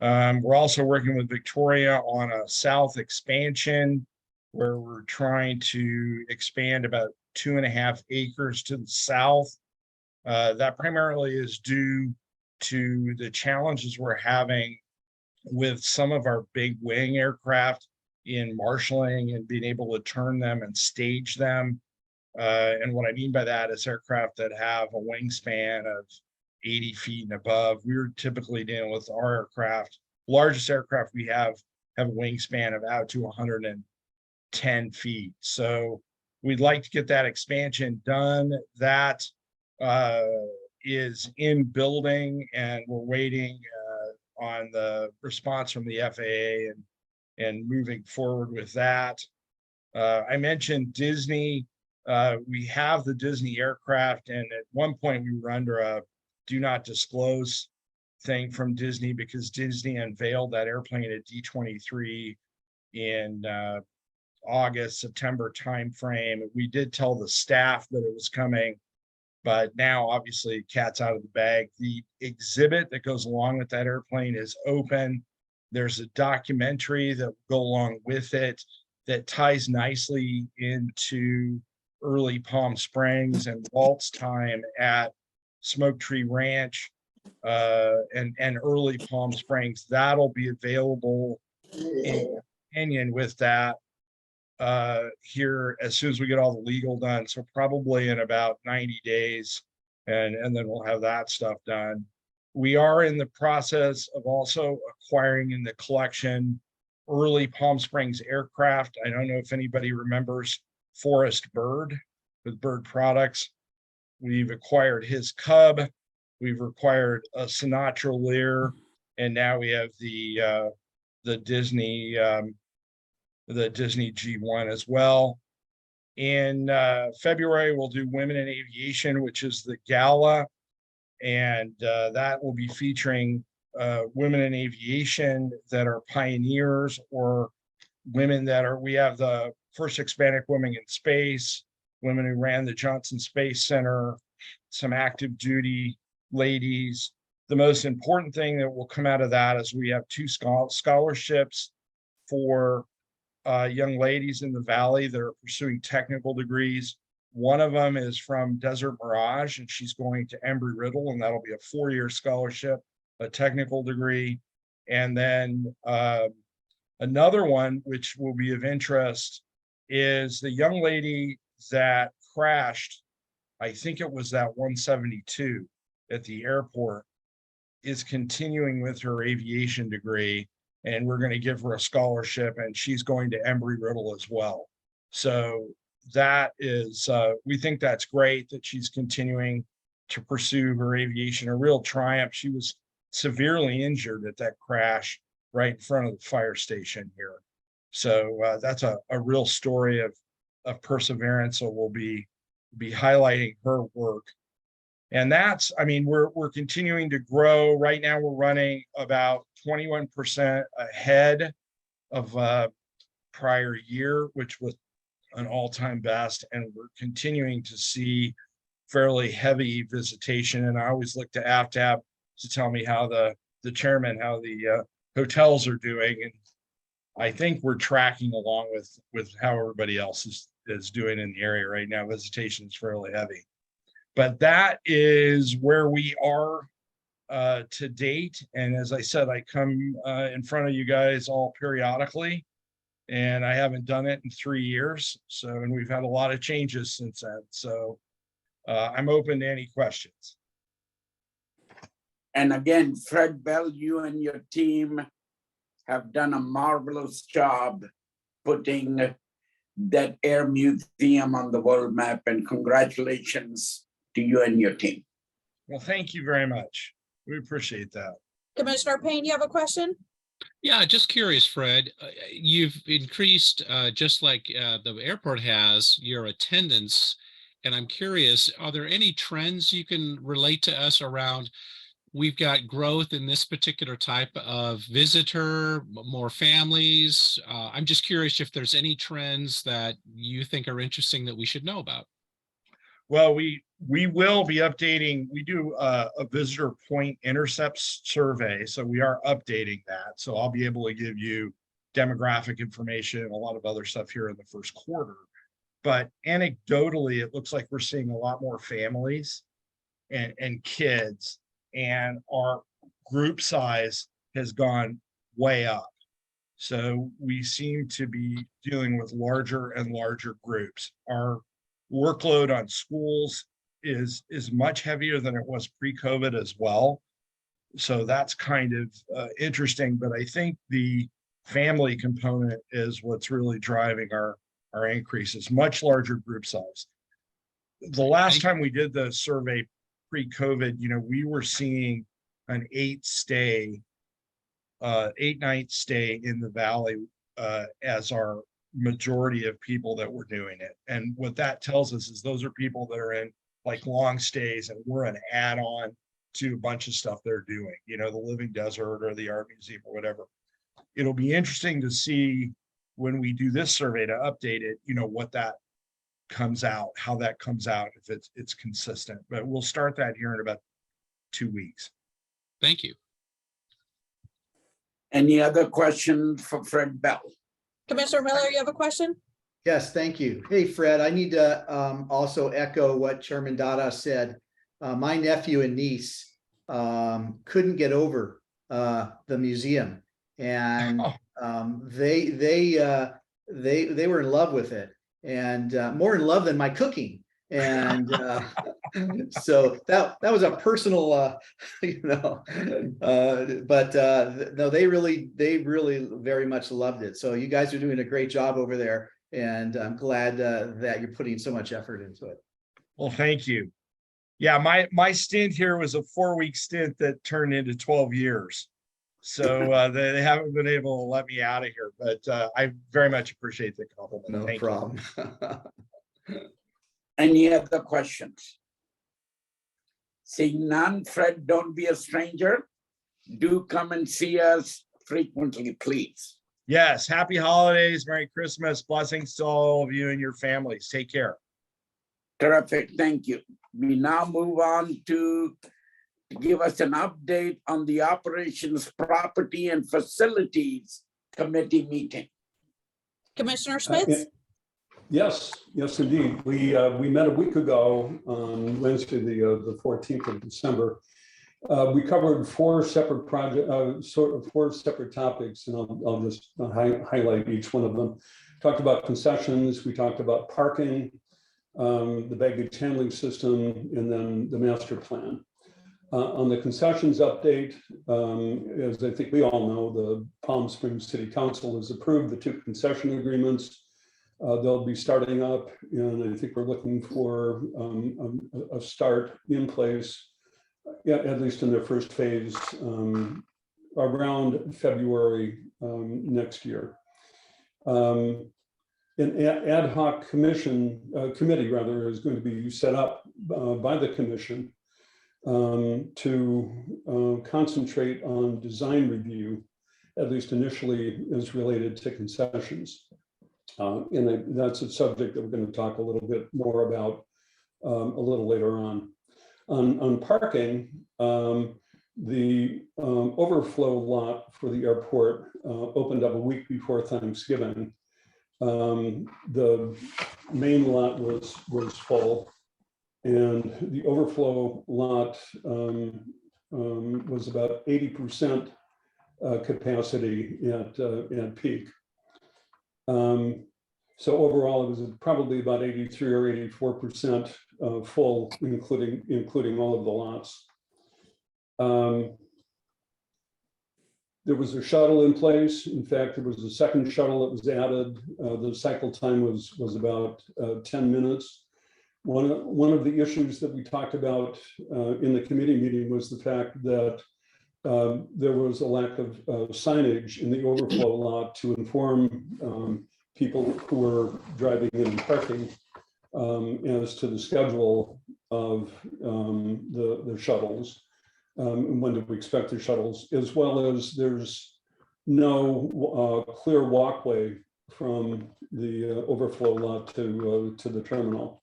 We're also working with Victoria on a south expansion where we're trying to expand about 2.5 acres to the south. That primarily is due to the challenges we're having with some of our big wing aircraft in marshaling and being able to turn them and stage them. And what I mean by that is aircraft that have a wingspan of 80 feet and above. We're typically dealing with our aircraft. Largest aircraft we have a wingspan of out to 110 feet. So we'd like to get that expansion done. That is in building, and we're waiting on the response from the FAA and moving forward with that. I mentioned Disney. We have the Disney aircraft, and at one point we were under a do not disclose thing from Disney because Disney unveiled that airplane at D23 in August, September timeframe. We did tell the staff that it was coming, but now obviously cat's out of the bag. The exhibit that goes along with that airplane is open. There's a documentary that will go along with it that ties nicely into early Palm Springs and Walt's time at Smoke Tree Ranch and early Palm Springs. That'll be available in opinion with that here as soon as we get all the legal done. So probably in about 90 days, and then we'll have that stuff done. We are in the process of also acquiring in the collection early Palm Springs aircraft. I don't know if anybody remembers Forrest Bird with Bird Products. We've acquired his Cub. We've acquired a Sinatra Lear, and now we have the Disney G1 as well. In February, we'll do Women in Aviation, which is the gala, and that will be featuring women in aviation that are pioneers or women that are, we have the first Hispanic women in space, women who ran the Johnson Space Center, some active duty ladies. The most important thing that will come out of that is we have 2 scholarships for young ladies in the Valley that are pursuing technical degrees. One of them is from Desert Mirage, and she's going to Embry-Riddle, and that'll be a 4-year scholarship, a technical degree. And then another one, which will be of interest, is the young lady that crashed, I think it was that 172 at the airport, is continuing with her aviation degree, and we're going to give her a scholarship, and she's going to Embry-Riddle as well. So that is, we think that's great that she's continuing to pursue her aviation, a real triumph. She was severely injured at that crash right in front of the fire station here. So that's a real story of perseverance. So we'll be highlighting her work. And that's, I mean, we're continuing to grow. Right now, we're running about 21% ahead of prior year, which was an all-time best. And we're continuing to see fairly heavy visitation. And I always look to AFTAB to tell me how the chairman, how the hotels are doing. And I think we're tracking along with how everybody else is doing in the area right now. Visitation is fairly heavy. But that is where we are to date. And as I said, I come in front of you guys all periodically, and I haven't done it in 3 years. So, and we've had a lot of changes since then. So I'm open to any questions. And again, Fred Bell, you and your team have done a marvelous job putting that air museum on the world map, and congratulations to you and your team. Well, thank you very much. We appreciate that. Commissioner Payne, you have a question? Yeah, just curious, Fred, you've increased, just like the airport has, your attendance And I'm curious, are there any trends you can relate to us around? We've got growth in this particular type of visitor, more families. I'm just curious if there's any trends that you think are interesting that we should know about. Well, we will be updating. We do a visitor point intercepts survey, so we are updating that. So I'll be able to give you demographic information and a lot of other stuff here in the first quarter. But anecdotally, it looks like we're seeing a lot more families and kids, and our group size has gone way up. So we seem to be dealing with larger and larger groups. Our workload on schools is much heavier than it was pre-COVID as well. So that's kind of interesting, but I think the family component is what's really driving our increases, much larger group size. The last time we did the survey pre-COVID, we were seeing an 8-night stay in the Valley as our majority of people that were doing it. And what that tells us is those are people that are in like long stays, and we're an add-on to a bunch of stuff they're doing, the Living Desert or the Art Museum or whatever. It'll be interesting to see when we do this survey to update it, what that comes out, how that comes out, if it's consistent. But we'll start that here in about 2 weeks. Thank you. Any other questions for Fred Bell? Commissioner Miller, you have a question? Yes, thank you. Hey, Fred, I need to also echo what Chairman Dada said. My nephew and niece couldn't get over the museum, and they were in love with it, and more in love than my cooking. And so that was a personal, but no, they really very much loved it. So you guys are doing a great job over there, and I'm glad that you're putting so much effort into it. Well, thank you. Yeah, my stint here was a 4-week stint that turned into 12 years. So they haven't been able to let me out of here, but I very much appreciate the compliment. No Thank problem. Any other questions? Seeing none, Fred, don't be a stranger. Do come and see us frequently, please. Yes, happy holidays, Merry Christmas, blessings to all of you and your families. Take care. Terrific, thank you. We now move on to give us an update on the Operations, Property and Facilities Committee meeting. Commissioner Schmitz? Yes, indeed. We met a week ago on Wednesday, the 14th of December. We covered 4 separate four separate topics, and I'll just highlight each one of them. Talked about concessions, we talked about parking, the baggage handling system, and then the master plan. On the concessions update, as I think we all know, the Palm Springs City Council has approved the 2 concession agreements. They'll be starting up, and I think we're looking for a start in place, at least in their first phase, around February next year. An ad hoc committee is going to be set up by the commission to concentrate on design review, at least initially, as related to concessions. And that's a subject that we're going to talk a little bit more about a little later on. On parking, the overflow lot for the airport opened up a week before Thanksgiving. The main lot was full, and the overflow lot was about 80% capacity at peak. So overall, it was probably about 83 or 84% full, including all of the lots. There was a shuttle in place. In fact, there was a second shuttle that was added. The cycle time was about 10 minutes. One of the issues that we talked about in the committee meeting was the fact that there was a lack of signage in the overflow lot to inform people who were driving in and parking as to the schedule of the shuttles. And when do we expect the shuttles, as well as there's no clear walkway from the overflow lot to the terminal.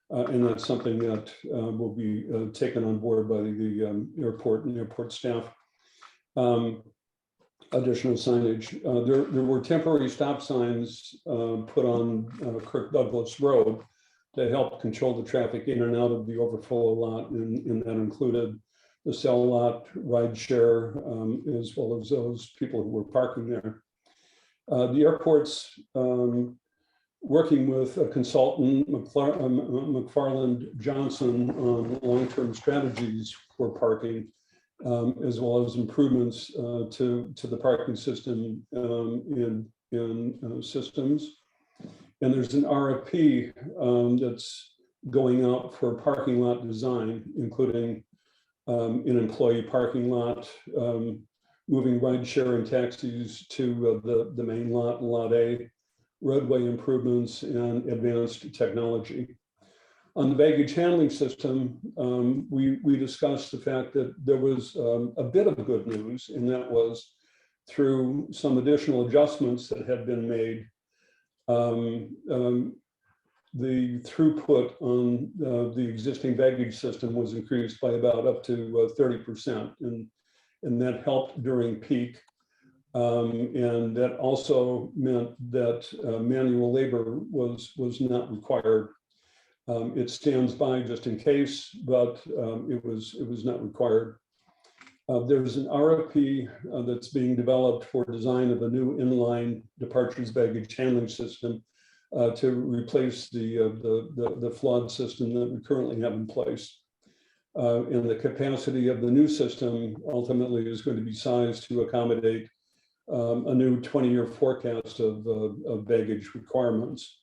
And that's something that will be taken on board by the airport and airport staff. Additional signage. There were temporary stop signs put on Kirk Douglas Road to help control the traffic in and out of the overflow lot, and that included the cell lot, ride share, as well as those people who were parking there. The airport's working with a consultant, McFarland Johnson, on long-term strategies for parking, as well as improvements to the parking system in systems. And there's an RFP that's going out for parking lot design, including an employee parking lot, moving ride share and taxis to the main lot, Lot A, roadway improvements, and advanced technology. On the baggage handling system, we discussed the fact that there was a bit of good news, and that was through some additional adjustments that had been made. The throughput on the existing baggage system was increased by about up to 30%, and that helped during peak. And that also meant that manual labor was not required. It stands by just in case, but it was not required. There's an RFP that's being developed for design of a new inline departures baggage handling system to replace the flawed system that we currently have in place. And the capacity of the new system ultimately is going to be sized to accommodate a new 20-year forecast of baggage requirements.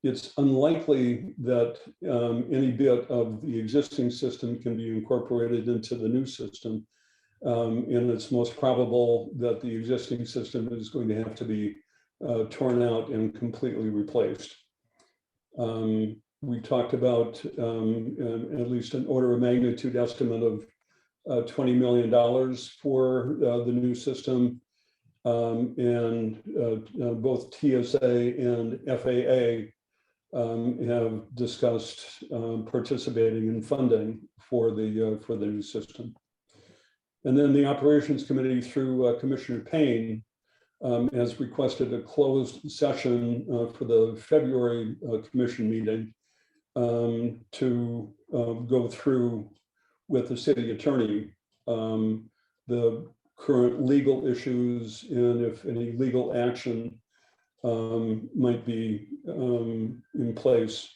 It's unlikely that any bit of the existing system can be incorporated into the new system. And it's most probable that the existing system is going to have to be torn out and completely replaced. We talked about at least an order of magnitude estimate of $20 million for the new system. And both TSA and FAA have discussed participating in funding for the new system. And then the Operations Committee through Commissioner Payne has requested a closed session for the February commission meeting to go through with the city attorney the current legal issues and if any legal action might be in place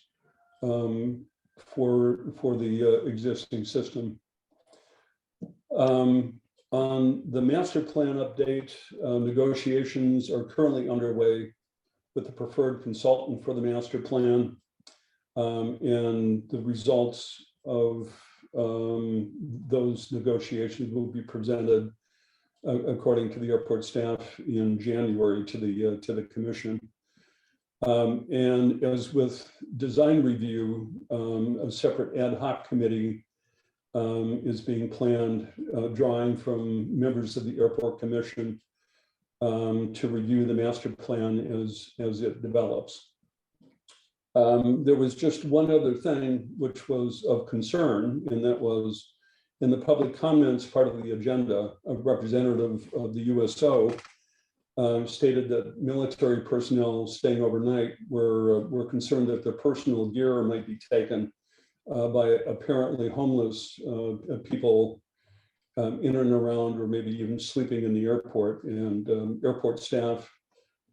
for the existing system. On the master plan update, negotiations are currently underway with the preferred consultant for the master plan, and the results of those negotiations will be presented according to the airport staff in January to the commission. And as with design review, a separate ad hoc committee is being planned, drawing from members of the airport commission to review the master plan as it develops. There was just one other thing which was of concern, and that was in the public comments part of the agenda, a representative of the USO stated that military personnel staying overnight were concerned that their personal gear might be taken by apparently homeless people in and around, or maybe even sleeping in the airport. And airport staff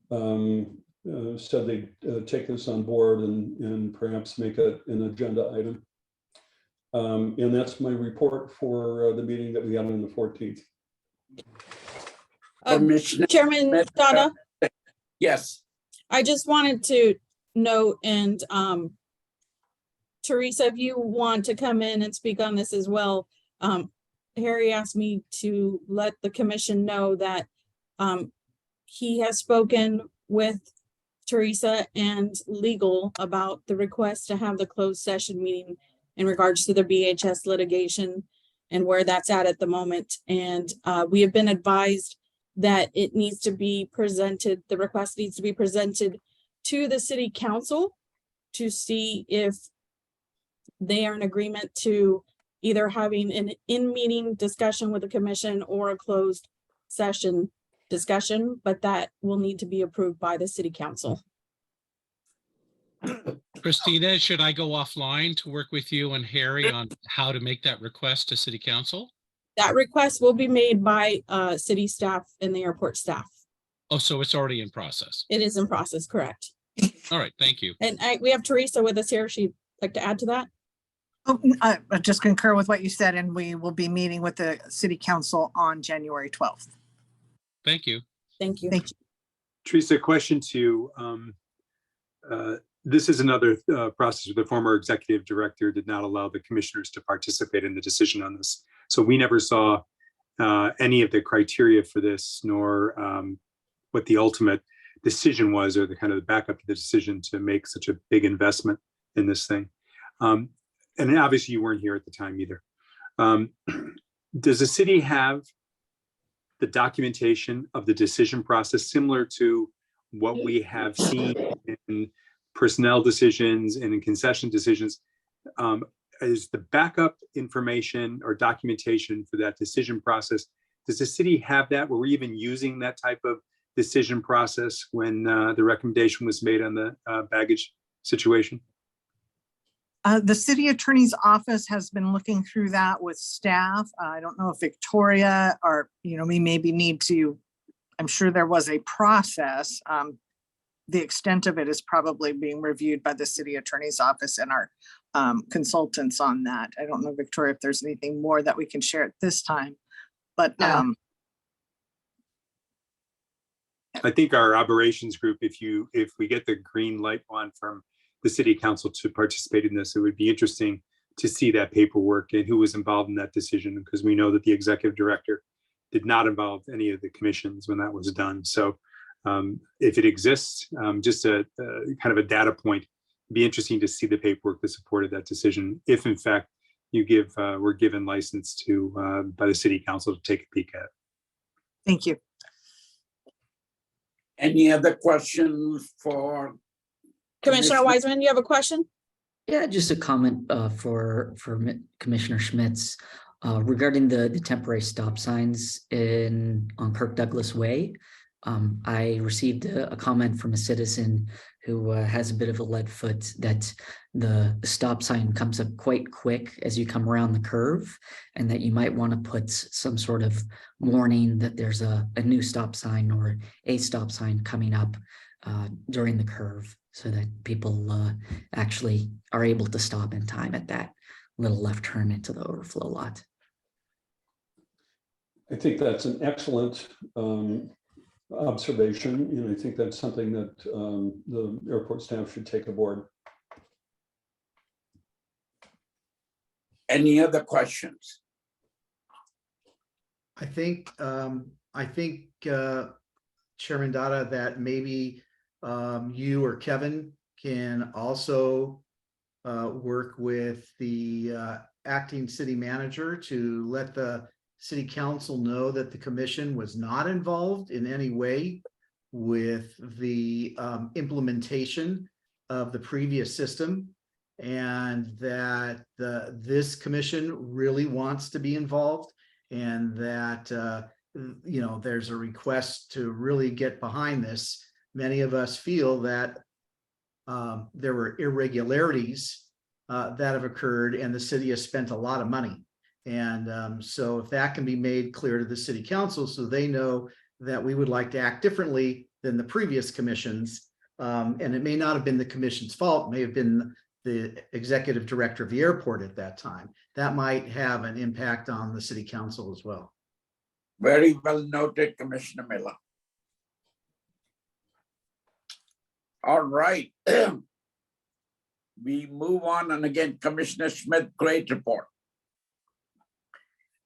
said they'd take this on board and perhaps make it an agenda item. And that's my report for the meeting that we had on the 14th. Chairman Dada? Yes. I just wanted to note, and Teresa, if you want to come in and speak on this as well, Harry asked me to let the commission know that he has spoken with Teresa and legal about the request to have the closed session meeting in regards to the BHS litigation and where that's at the moment. And we have been advised that it needs to be presented, the request needs to be presented to the city council to see if they are in agreement to either having an in-meeting discussion with the commission or a closed session discussion, but that will need to be approved by the city council. Christina, should I go offline to work with you and Harry on how to make that request to city council? That request will be made by city staff and the airport staff. Oh, so it's already in process. It is in process, correct? All right, thank you. And we have Teresa with us here. She'd like to add to that. Oh, I just concur with what you said, and we will be meeting with the city council on January 12th. Thank you. Thank you. Thank you. Teresa, question to you. This is another process where the former executive director did not allow the commissioners to participate in the decision on this. So we never saw any of the criteria for this, nor what the ultimate decision was, or the kind of the backup to the decision to make such a big investment in this thing. And obviously you weren't here at the time either. Does the city have the documentation of the decision process similar to what we have seen in personnel decisions and in concession decisions? Is the backup information or documentation for that decision process, does the city have that? Were we even using that type of decision process when the recommendation was made on the baggage situation? The city attorney's office has been looking through that with staff. I don't know if Victoria or, we maybe need to, I'm sure there was a process. The extent of it is probably being reviewed by the city attorney's office and our consultants on that. I don't know, Victoria, if there's anything more that we can share at this time, but I think our operations group, if we get the green light on from the city council to participate in this, it would be interesting to see that paperwork and who was involved in that decision, because we know that the executive director did not involve any of the commissions when that was done. So if it exists, just a kind of a data point, it'd be interesting to see the paperwork that supported that decision, if in fact you were given license to by the city council to take a peek at it. Thank you. Any other questions for Commissioner Wiseman, you have a question? Yeah, just a comment for Commissioner Schmitz regarding the temporary stop signs on Kirk Douglas Way. I received a comment from a citizen who has a bit of a lead foot that the stop sign comes up quite quick as you come around the curve, and that you might want to put some sort of warning that there's a new stop sign or a stop sign coming up during the curve, so that people actually are able to stop in time at that little left turn into the overflow lot. I think that's an excellent observation. I think that's something that the airport staff should take aboard. any other questions? I think Chairman Dada, that maybe you or Kevin can also work with the acting city manager to let the city council know that the commission was not involved in any way with the implementation of the previous system, and that this commission really wants to be involved, and that there's a request to really get behind this. Many of us feel that there were irregularities that have occurred, and the city has spent a lot of money. And so if that can be made clear to the city council, so they know that we would like to act differently than the previous commissions, and it may not have been the commission's fault, may have been the executive director of the airport at that time, that might have an impact on the city council as well. Very well noted, Commissioner Miller. All right. We move on, and again, Commissioner Schmidt, great report.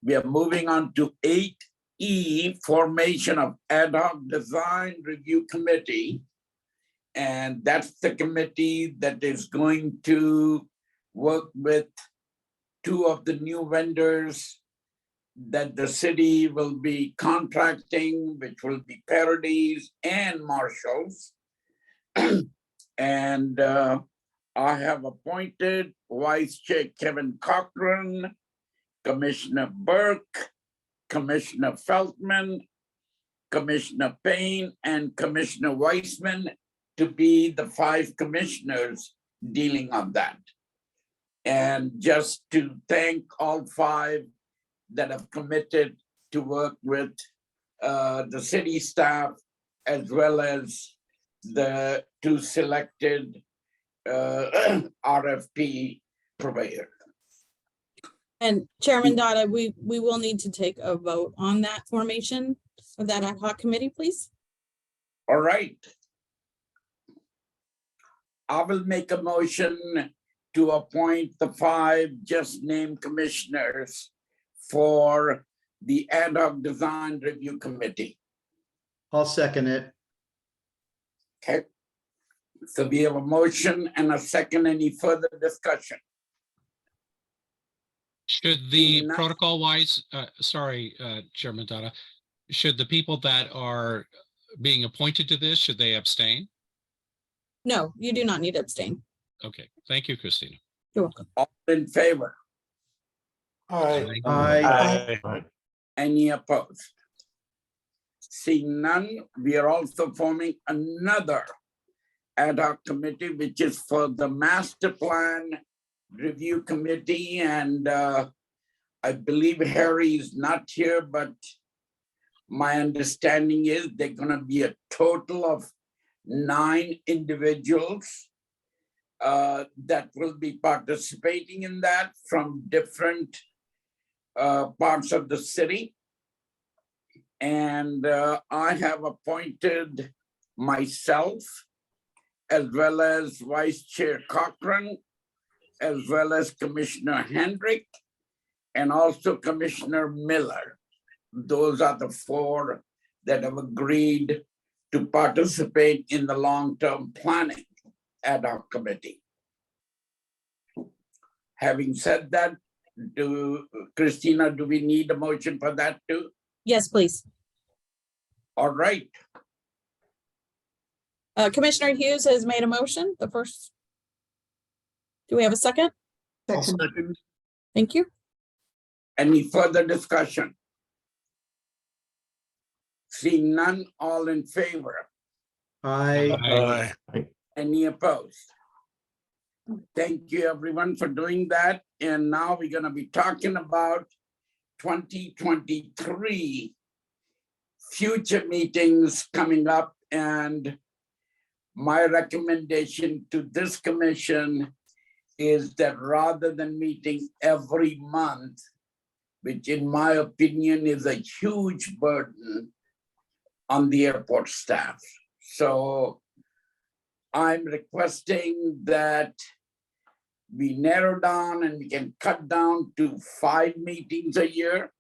We are moving on to 8E, formation of ad hoc design review committee And that's the committee that is going to work with two of the new vendors that the city will be contracting, which will be Parodies and Marshalls. And I have appointed Vice Chair Kevin Cochran, Commissioner Burke, Commissioner Feltman, Commissioner Payne, and Commissioner Weissman to be the 5 commissioners dealing on that. And just to thank all 5 that have committed to work with the city staff as well as the 2 selected RFP provider. And Chairman Dada, we will need to take a vote on that formation of that ad hoc committee, please. All right. I will make a motion to appoint the 5 just named commissioners for the ad hoc design review committee. I'll second it. Okay. So we have a motion and a second. Any further discussion? Should the Not- protocol wise, sorry, Chairman Dada, should the people that are being appointed to this, should they abstain? No, you do not need to abstain. Okay, thank you, Christina. You're welcome. All in favor? Aye. Aye. Any opposed? Seeing none, we are also forming another ad hoc committee, which is for the master plan review committee. And I believe Harry is not here, but my understanding is they're gonna be a total of 9 individuals that will be participating in that from different parts of the city. And I have appointed myself as well as Vice Chair Cochran, as well as Commissioner Hendrick, and also Commissioner Miller. Those are the 4 that have agreed to participate in the long-term planning ad hoc committee. Having said that, Christina, do we need a motion for that too? Yes, please. All right, Commissioner Hughes has made a motion, the first. Do we have a second? I'll second. Thank you. any further discussion? Seeing none, all in favor? Aye. Any opposed? Thank you, everyone, for doing that. And now we're gonna be talking about 2023 future meetings coming up. And my recommendation to this commission is that rather than meeting every month, which in my opinion is a huge burden on the airport staff. So I'm requesting that we narrow down and we can cut down to 5 meetings a year.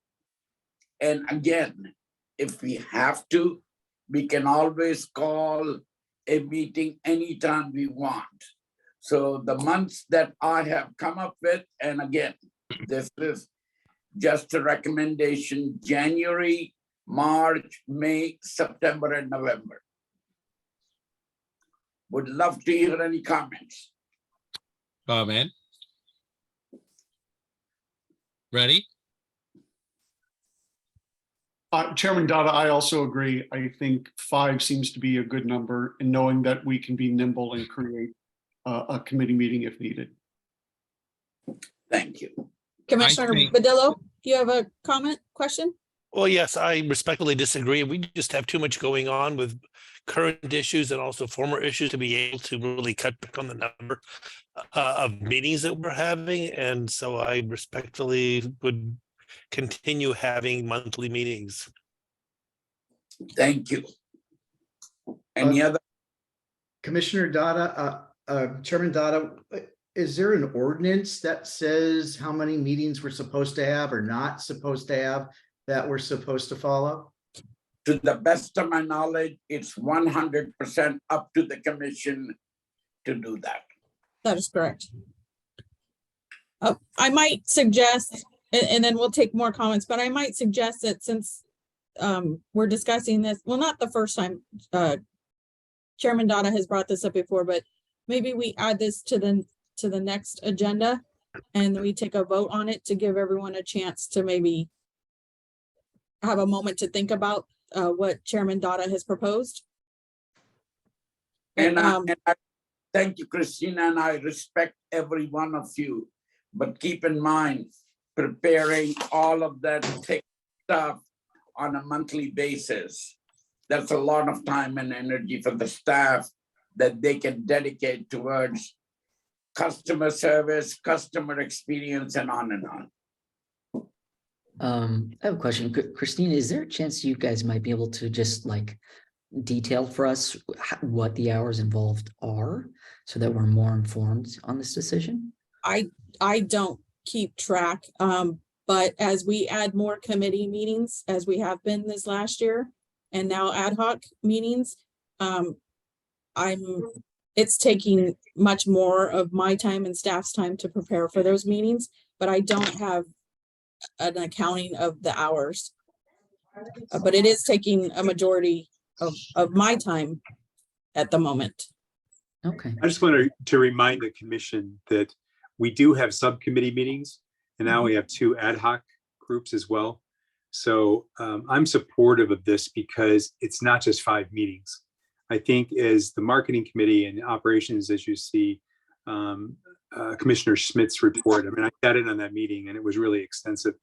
And again, if we have to, we can always call a meeting anytime we want. So the months that I have come up with, and again, this is just a recommendation, January, March, May, September, and November. Would love to hear any comments. Comment. Ready? Chairman Dada, I also agree. I think 5 seems to be a good number, and knowing that we can be nimble and create a committee meeting if needed. Thank you. Commissioner Badillo, do you have a comment, question? Well, yes, I respectfully disagree. We just have too much going on with current issues and also former issues to be able to really cut back on the number of meetings that we're having. And so I respectfully would continue having monthly meetings. Thank you. Any other? Commissioner Dada, Chairman Dada, is there an ordinance that says how many meetings we're supposed to have or not supposed to have that we're supposed to follow? to the best of my knowledge, it's 100% up to the commission to do that. That is correct. I might suggest, and then we'll take more comments, but I might suggest that since we're discussing this, well, not the first time, Chairman Dada has brought this up before, but maybe we add this to the next agenda and we take a vote on it to give everyone a chance to maybe have a moment to think about what Chairman Dada has proposed. And I thank you, Christina, and I respect every one of you. But keep in mind, preparing all of that thick stuff on a monthly basis, that's a lot of time and energy for the staff that they can dedicate towards customer service, customer experience, and on and on. I have a question. Christina, is there a chance you guys might be able to just like detail for us what the hours involved are so that we're more informed on this decision? I don't keep track, but as we add more committee meetings, as we have been this last year, and now ad hoc meetings, it's taking much more of my time and staff's time to prepare for those meetings, but I don't have an accounting of the hours. But it is taking a majority of my time at the moment. Okay. I just wanted to remind the commission that we do have subcommittee meetings, and now we have 2 ad hoc groups as well. So I'm supportive of this because it's not just 5 meetings. I think as the marketing committee and operations, as you see, Commissioner Schmidt's report, I mean, I sat in on that meeting and it was really extensive.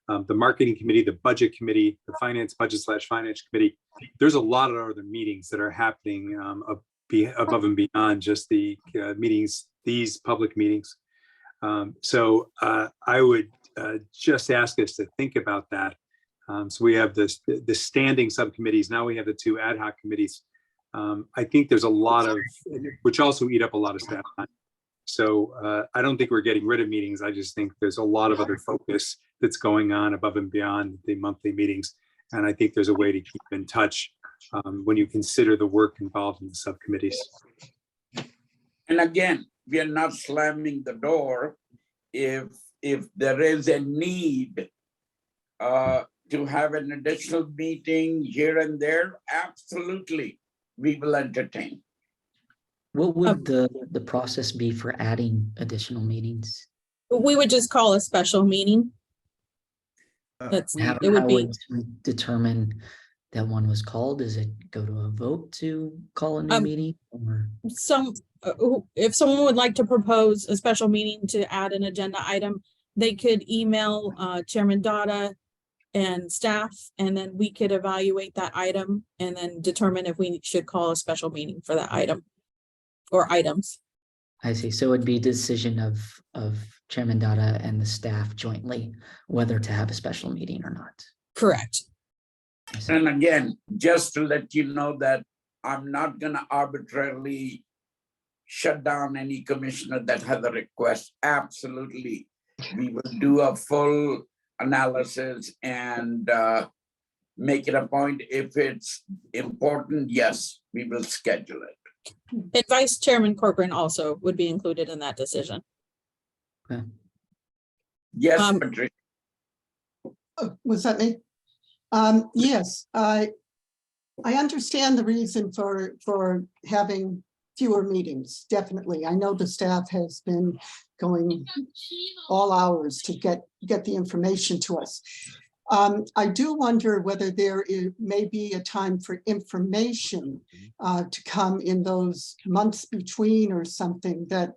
The marketing committee, the budget committee, the budget/finance committee, there's a lot of other meetings that are happening above and beyond just the meetings, these public meetings. So I would just ask us to think about that. So we have the standing subcommittees. Now we have the 2 ad hoc committees. I think there's a lot of, which also eat up a lot of staff time. So I don't think we're getting rid of meetings. I just think there's a lot of other focus that's going on above and beyond the monthly meetings. And I think there's a way to keep in touch when you consider the work involved in the subcommittees. And again, we are not slamming the door. If there is a need to have an additional meeting here and there, absolutely, we will entertain. What would the process be for adding additional meetings? We would just call a special meeting. How It would be, would we determine that one was called? Does it go to a vote to call a new meeting? Or if someone would like to propose a special meeting to add an agenda item, they could email Chairman Dada and staff, and then we could evaluate that item and then determine if we should call a special meeting for that item or items. I see. So it'd be a decision of Chairman Dada and the staff jointly whether to have a special meeting or not. Correct. And again, just to let you know that I'm not going to arbitrarily shut down any commissioner that has a request. Absolutely. We will do a full analysis and make it a point. If it's important, yes, we will schedule it. And Vice Chairman Corcoran also would be included in that decision. Okay. Yes, Patricia. Was that me? Yes, I understand the reason for having fewer meetings, definitely. I know the staff has been going all hours to get the information to us. I do wonder whether there may be a time for information to come in those months between or something that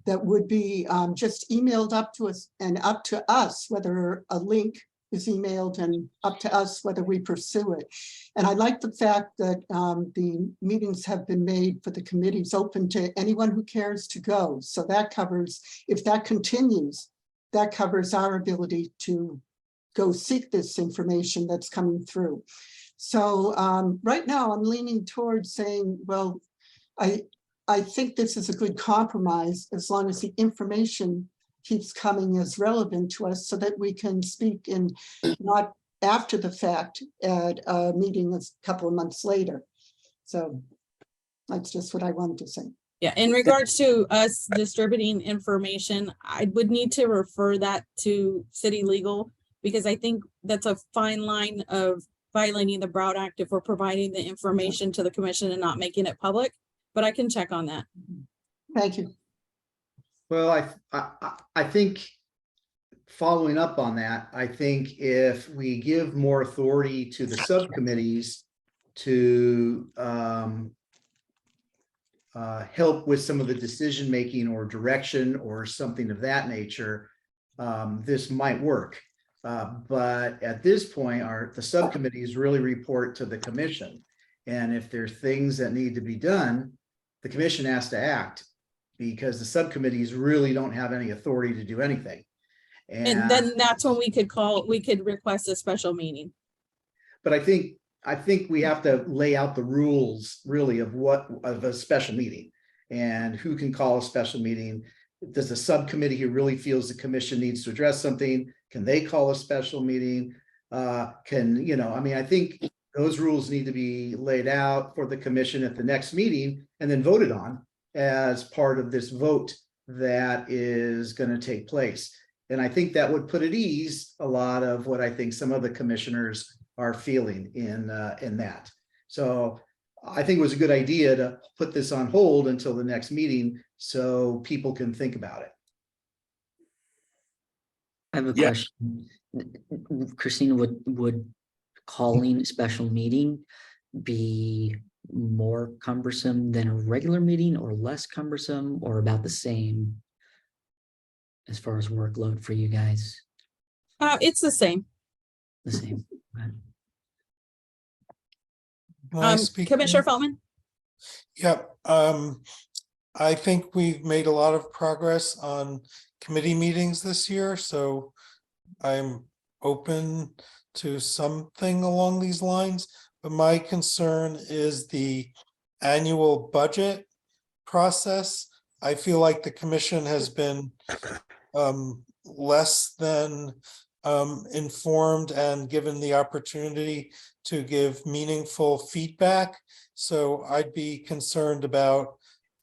would be just emailed up to us and up to us, whether a link is emailed and up to us whether we pursue it. And I like the fact that the meetings have been made for the committees open to anyone who cares to go. So that covers, if that continues, that covers our ability to go seek this information that's coming through. So right now I'm leaning towards saying, well, I think this is a good compromise as long as the information keeps coming as relevant to us so that we can speak in not after the fact at a meeting a couple of months later. So that's just what I wanted to say. Yeah, in regards to us distributing information, I would need to refer that to city legal, because I think that's a fine line of violating the Broad Act if we're providing the information to the commission and not making it public, but I can check on that. Thank you. Well, I think following up on that, I think if we give more authority to the subcommittees to help with some of the decision-making or direction or something of that nature, this might work. But at this point, the subcommittees really report to the commission. And if there's things that need to be done, the commission has to act, because the subcommittees really don't have any authority to do anything. And then that's when we could request a special meeting. But I think we have to lay out the rules really of a special meeting and who can call a special meeting. Does the subcommittee who really feels the commission needs to address something, can they call a special meeting? I think those rules need to be laid out for the commission at the next meeting and then voted on as part of this vote that is going to take place. And I think that would put at ease a lot of what I think some of the commissioners are feeling in that. So I think it was a good idea to put this on hold until the next meeting so people can think about it. I have a question. Christina, would calling a special meeting be more cumbersome than a regular meeting, or less cumbersome, or about the same as far as workload for you guys? It's the same. The same. Can I speak? Commissioner Feldman? Yep. I think we've made a lot of progress on committee meetings this year, so I'm open to something along these lines. But my concern is the annual budget process. I feel like the commission has been less than informed and given the opportunity to give meaningful feedback. So I'd be concerned about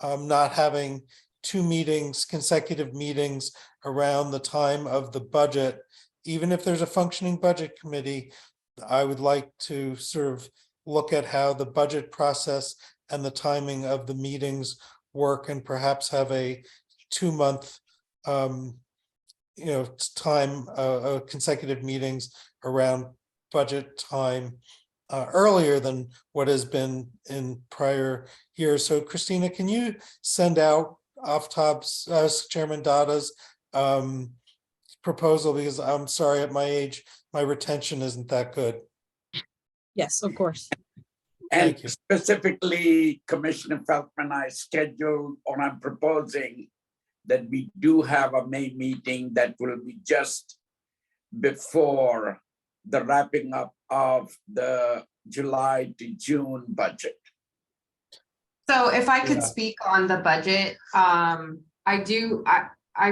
not having two meetings, consecutive meetings around the time of the budget. Even if there's a functioning budget committee, I would like to sort of look at how the budget process and the timing of the meetings work, and perhaps have a 2-month time consecutive meetings around budget time earlier than what has been in prior years. So Christina, can you send out off tops Chairman Dada's proposal, because I'm sorry, at my age my retention isn't that good. Yes, of course. And specifically, Commissioner Feldman, I scheduled, or I'm proposing that we do have a May meeting that will be just before the wrapping up of the July to June budget. So if I could speak on the budget, I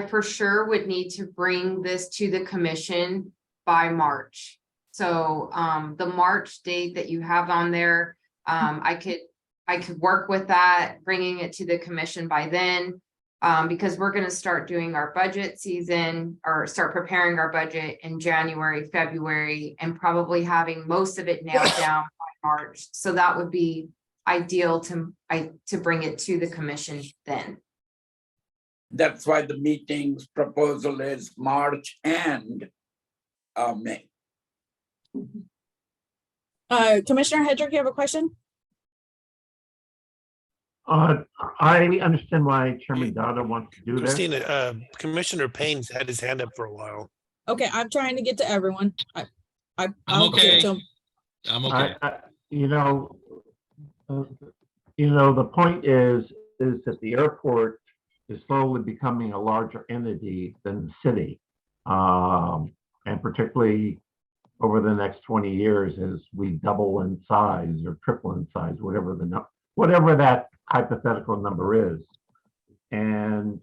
for sure would need to bring this to the commission by March. So the March date that you have on there, I could work with that, bringing it to the commission by then, because we're going to start doing our budget season, or start preparing our budget in January, February, and probably having most of it nailed down by March. So that would be ideal to bring it to the commission then. That's why the meeting's proposal is March and May. Commissioner Hedrick, you have a question? I understand why Chairman Dada wants to do that. Christina, Commissioner Payne's had his hand up for a while. Okay, I'm trying to get to everyone. I'm okay. I'm okay. The point is that the airport is slowly becoming a larger entity than the city. And particularly over the next 20 years, as we double in size or triple in size, whatever that hypothetical number is. And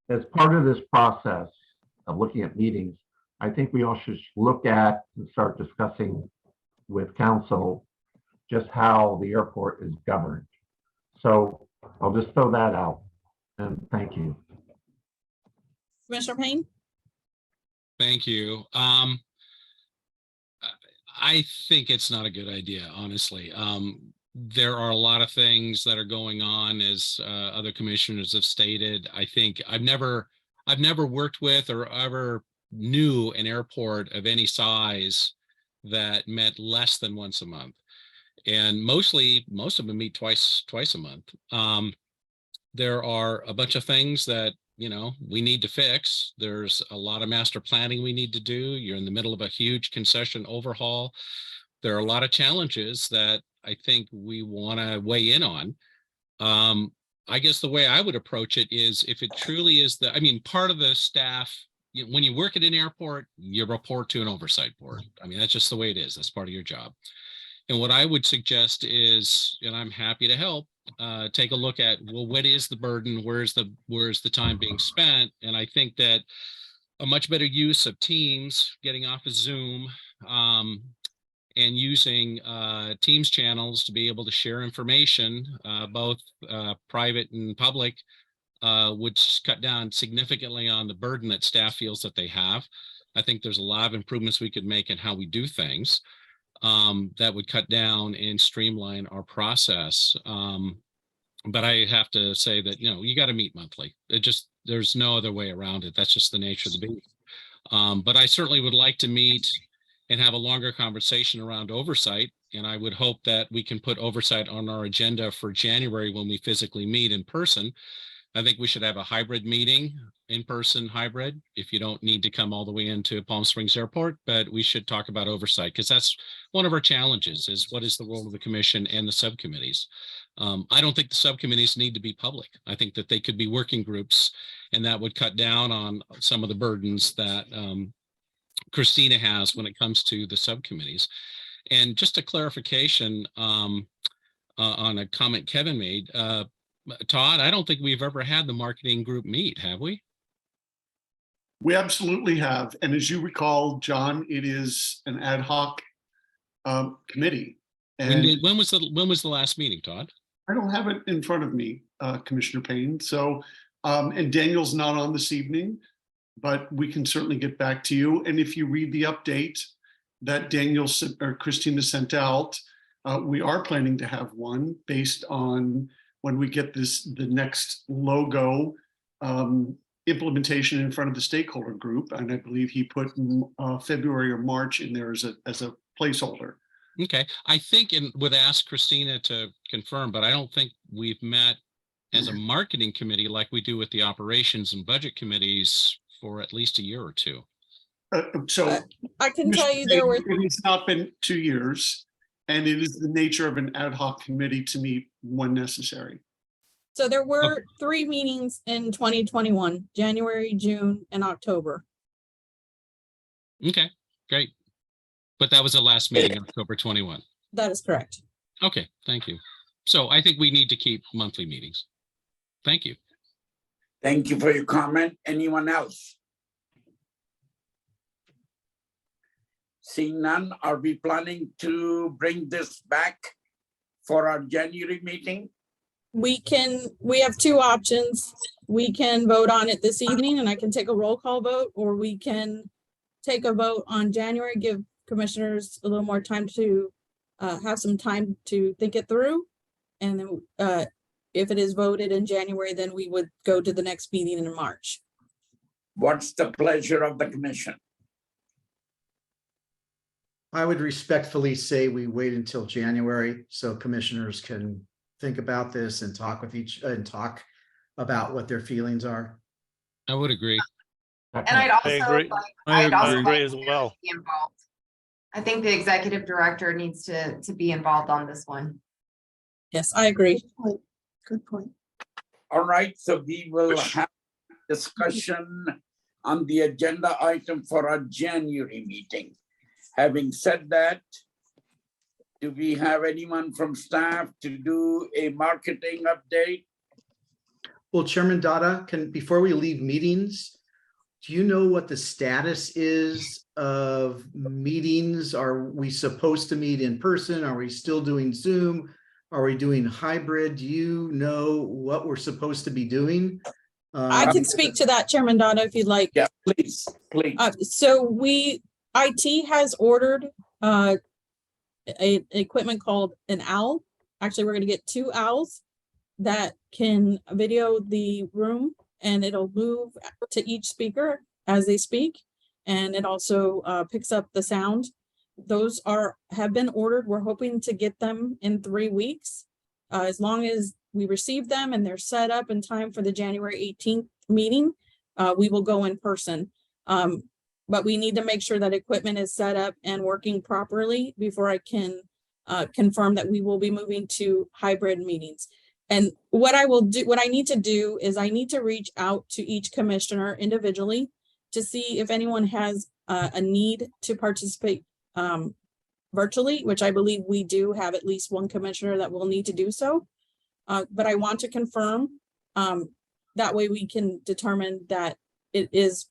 as part of this process of looking at meetings, I think we all should look at and start discussing with council just how the airport is governed. So I'll just throw that out, and thank you. Commissioner Payne? Thank you. I think it's not a good idea, honestly. There are a lot of things that are going on, as other commissioners have stated. I think I've never worked with or ever knew an airport of any size that met less than once a month. And most of them meet twice a month. There are a bunch of things that, we need to fix. There's a lot of master planning we need to do. You're in the middle of a huge concession overhaul. There are a lot of challenges that I think we want to weigh in on. I guess the way I would approach it is, if it truly is part of the staff, when you work at an airport, you report to an oversight board. That's just the way it is. That's part of your job. And what I would suggest is, and I'm happy to help, take a look at, well, what is the burden? Where's the time being spent? And I think that a much better use of Teams, getting off of Zoom, and using Teams channels to be able to share information, both private and public, would cut down significantly on the burden that staff feels that they have. I think there's a lot of improvements we could make in how we do things. That would cut down and streamline our process. But I have to say that, you got to meet monthly. There's no other way around it. That's just the nature of the beast. But I certainly would like to meet and have a longer conversation around oversight. And I would hope that we can put oversight on our agenda for January when we physically meet in person. I think we should have a hybrid meeting, in-person hybrid, if you don't need to come all the way into Palm Springs Airport, but we should talk about oversight, because that's one of our challenges, is what is the role of the commission and the subcommittees. I don't think the subcommittees need to be public. I think that they could be working groups, and that would cut down on some of the burdens that Christina has when it comes to the subcommittees. And just a clarification on a comment Kevin made, Todd, I don't think we've ever had the marketing group meet, have we? We absolutely have. And as you recall, John, it is an ad hoc committee. And When was the last meeting, Todd? I don't have it in front of me, Commissioner Payne. So, and Daniel's not on this evening, but we can certainly get back to you. And if you read the update that Daniel or Christina sent out, we are planning to have one based on when we get the next logo implementation in front of the stakeholder group. And I believe he put February or March in there as a placeholder. Okay, I think, and would ask Christina to confirm, but I don't think we've met as a marketing committee like we do with the operations and budget committees for at least a year or two. So I can tell you there were. It has not been 2 years, and it is the nature of an ad hoc committee to meet when necessary. So there were 3 meetings in 2021, January, June, and October. Okay, great. But that was the last meeting in October 21. That is correct. Okay, thank you. So I think we need to keep monthly meetings. Thank you. Thank you for your comment. Anyone else? Seeing none, are we planning to bring this back for our January meeting? We have 2 options. We can vote on it this evening and I can take a roll call vote, or we can take a vote on January, give commissioners a little more time to have some time to think it through. And then if it is voted in January, then we would go to the next meeting in March. What's the pleasure of the commission? I would respectfully say we wait until January so commissioners can think about this and talk about what their feelings are. I would agree. And I'd also agree. like, I I'd also agree like as well. to be involved. I think the executive director needs to be involved on this one. Yes, I agree. Good point. All right, so we will have discussion on the agenda item for our January meeting. Having said that, do we have anyone from staff to do a marketing update? Well, Chairman Dada, before we leave meetings, do you know what the status is of meetings? Are we supposed to meet in person? Are we still doing Zoom? Are we doing hybrid? Do you know what we're supposed to be doing? I can speak to that, Chairman Dono, if you'd like. Yeah, please, please. So IT has ordered equipment called an owl. Actually, we're going to get 2 owls that can video the room, and it'll move to each speaker as they speak. And it also picks up the sound. Those have been ordered. We're hoping to get them in 3 weeks. As long as we receive them and they're set up in time for the January 18th meeting, we will go in person. But we need to make sure that equipment is set up and working properly before I can confirm that we will be moving to hybrid meetings. And what I need to do is I need to reach out to each commissioner individually to see if anyone has a need to participate virtually, which I believe we do have at least one commissioner that will need to do so. But I want to confirm, that way we can determine that it is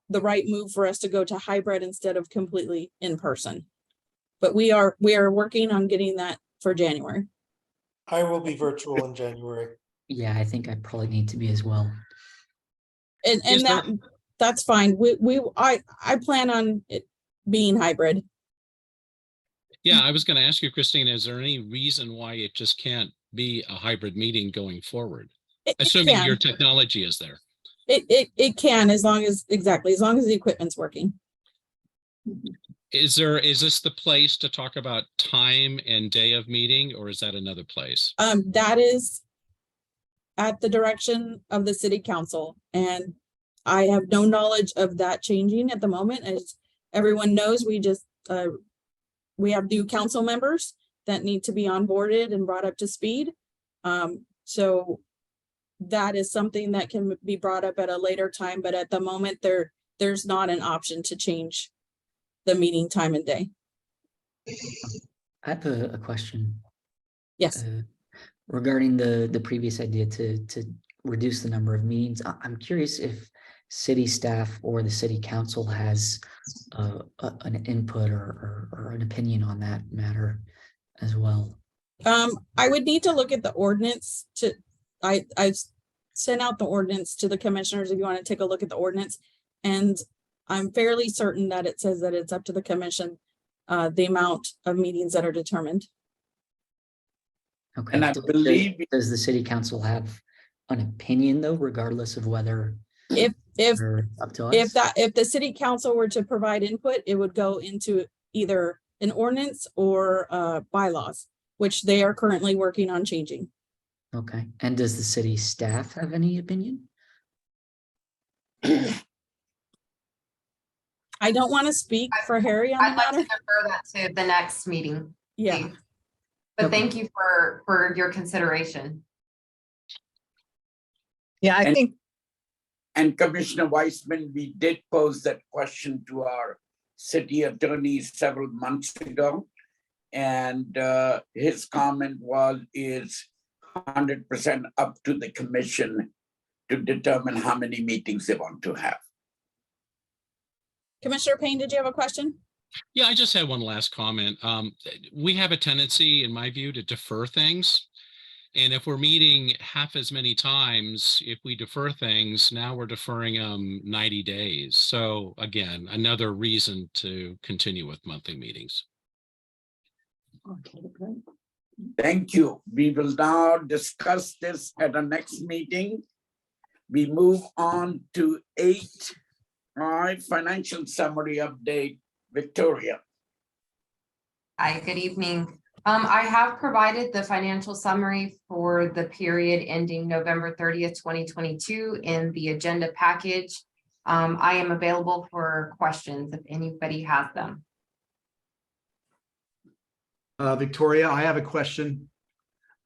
the right move for us to go to hybrid instead of completely in person. But we are working on getting that for January. I will be virtual in January. Yeah, I think I probably need to be as well. And that's fine. I plan on it being hybrid. Yeah, I was going to ask you, Christina, is there any reason why it just can't be a hybrid meeting going forward? Assuming your technology is there. It can, as long as the equipment's working. Is this the place to talk about time and day of meeting, or is that another place? That is at the direction of the city council, and I have no knowledge of that changing at the moment. As everyone knows, we have new council members that need to be onboarded and brought up to speed. So that is something that can be brought up at a later time, but at the moment there's not an option to change the meeting time and day. I have a question. Yes. Regarding the previous idea to reduce the number of meetings, I'm curious if city staff or the city council has an input or an opinion on that matter as well. I would need to look at the ordinance I've sent out the ordinance to the commissioners if you want to take a look at the ordinance. And I'm fairly certain that it says that it's up to the commission, the amount of meetings that are determined. Okay. And I believe does the city council have an opinion though, regardless of whether if up to us? if the city council were to provide input, it would go into either an ordinance or bylaws, which they are currently working on changing. Okay. And does the city staff have any opinion? I don't want to speak for Harry on the I'd like to matter. defer that to the next meeting. Yeah. please. But thank you for your consideration. Yeah, I think And Commissioner Weissman, we did pose that question to our city attorney several months ago. And his comment is 100% up to the commission to determine how many meetings they want to have. Commissioner Payne, did you have a question? Yeah, I just had one last comment. We have a tendency, in my view, to defer things. And if we're meeting half as many times, if we defer things, now we're deferring them 90 days. So again, another reason to continue with monthly meetings. Okay, great. Thank you. We will now discuss this at our next meeting. We move on to 8I, financial summary update. Victoria. Hi, good evening. I have provided the financial summary for the period ending November 30th, 2022 in the agenda package. I am available for questions if anybody has them. Victoria, I have a question.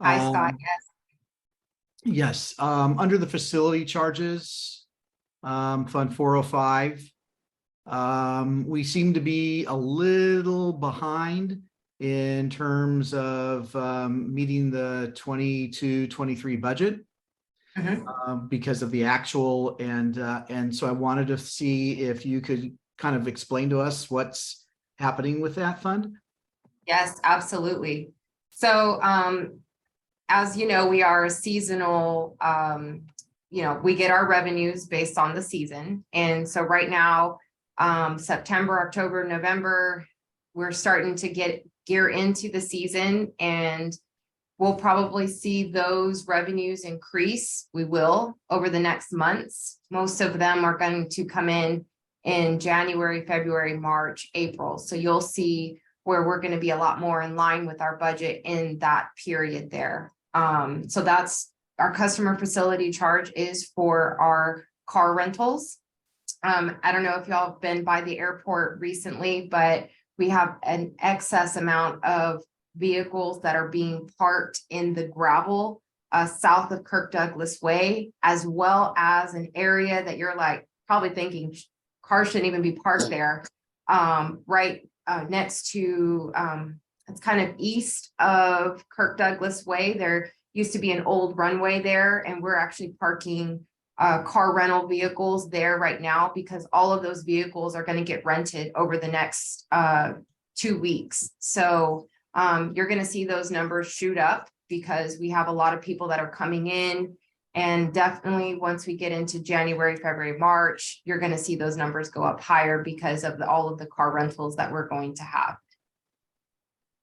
Hi, Scott. Yes. Yes, under the facility charges, Fund 405, we seem to be a little behind in terms of meeting the 22-23 budget. because of the actual, and so I wanted to see if you could kind of explain to us what's happening with that fund. Yes, absolutely. So, as you know, we are a seasonal, we get our revenues based on the season. And so right now, September, October, November, we're starting to gear into the season, and we'll probably see those revenues increase. We will over the next months. Most of them are going to come in January, February, March, April. So you'll see where we're going to be a lot more in line with our budget in that period there. So that's our customer facility charge is for our car rentals. I don't know if y'all have been by the airport recently, but we have an excess amount of vehicles that are being parked in the gravel south of Kirk Douglas Way, as well as an area that you're like probably thinking cars shouldn't even be parked there. Right next to, it's kind of east of Kirk Douglas Way. There used to be an old runway there, and we're actually parking car rental vehicles there right now because all of those vehicles are going to get rented over the next 2 weeks. So you're going to see those numbers shoot up because we have a lot of people that are coming in. And definitely once we get into January, February, March, you're going to see those numbers go up higher because of all of the car rentals that we're going to have.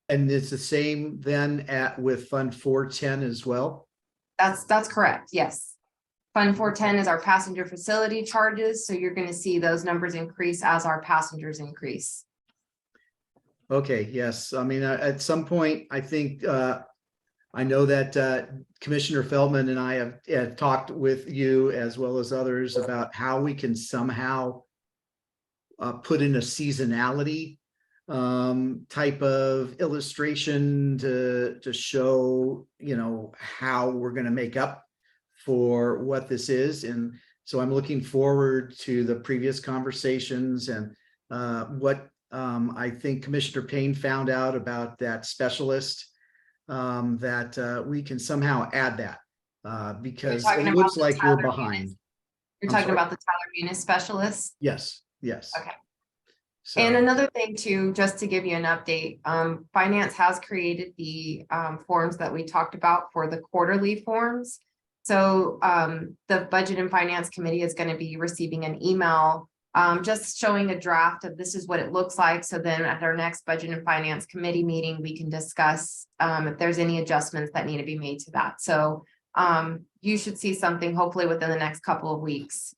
And it's the same then with Fund 410 as well? That's correct. Yes. Fund 410 is our passenger facility charges. So you're going to see those numbers increase as our passengers increase. Okay, yes. I mean, at some point, I think, I know that Commissioner Feldman and I have talked with you as well as others about how we can somehow put in a seasonality type of illustration to show, how we're going to make up for what this is. And so I'm looking forward to the previous conversations and what I think Commissioner Payne found out about that specialist, that we can somehow add that because it looks like we're behind. You're talking about the Tyler Venus specialist? Yes, yes. Okay. So, And another thing too, just to give you an update, finance has created the forms that we talked about for the quarterly forms. So the Budget and Finance Committee is going to be receiving an email just showing a draft of this is what it looks like. So then at our next Budget and Finance Committee meeting, we can discuss if there's any adjustments that need to be made to that. So you should see something hopefully within the next couple of weeks.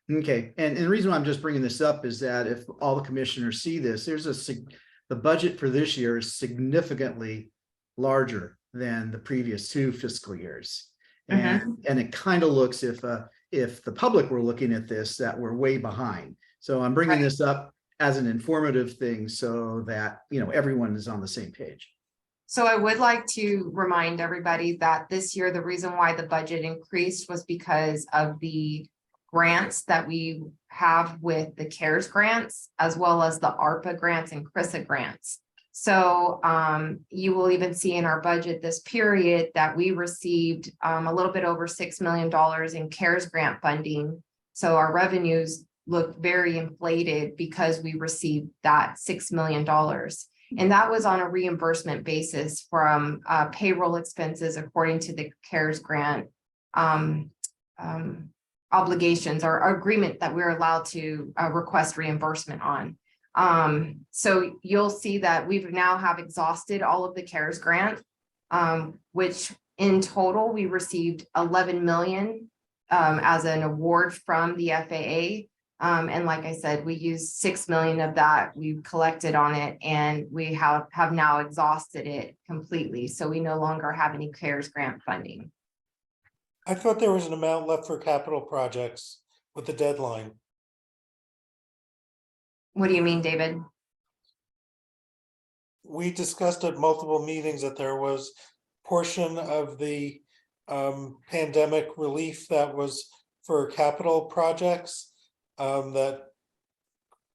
okay, and the reason why I'm just bringing this up is that if all the commissioners see this, the budget for this year is significantly larger than the previous 2 fiscal years. And it kind of looks if the public were looking at this, that we're way behind. So I'm bringing this up as an informative thing so that, everyone is on the same page. So I would like to remind everybody that this year, the reason why the budget increased was because of the grants that we have with the CARES grants, as well as the ARPA grants and CRISA grants. So you will even see in our budget this period that we received a little bit over $6 million in CARES grant funding. So our revenues look very inflated because we received that $6 million. And that was on a reimbursement basis from payroll expenses according to the CARES grant obligations or agreement that we're allowed to request reimbursement on. So you'll see that we've now have exhausted all of the CARES grant, which in total we received 11 million as an award from the FAA. And like I said, we used 6 million of that we collected on it, and we have now exhausted it completely. So we no longer have any CARES grant funding. I thought there was an amount left for capital projects with the deadline. What do you mean, David? We discussed at multiple meetings that there was portion of the pandemic relief that was for capital projects that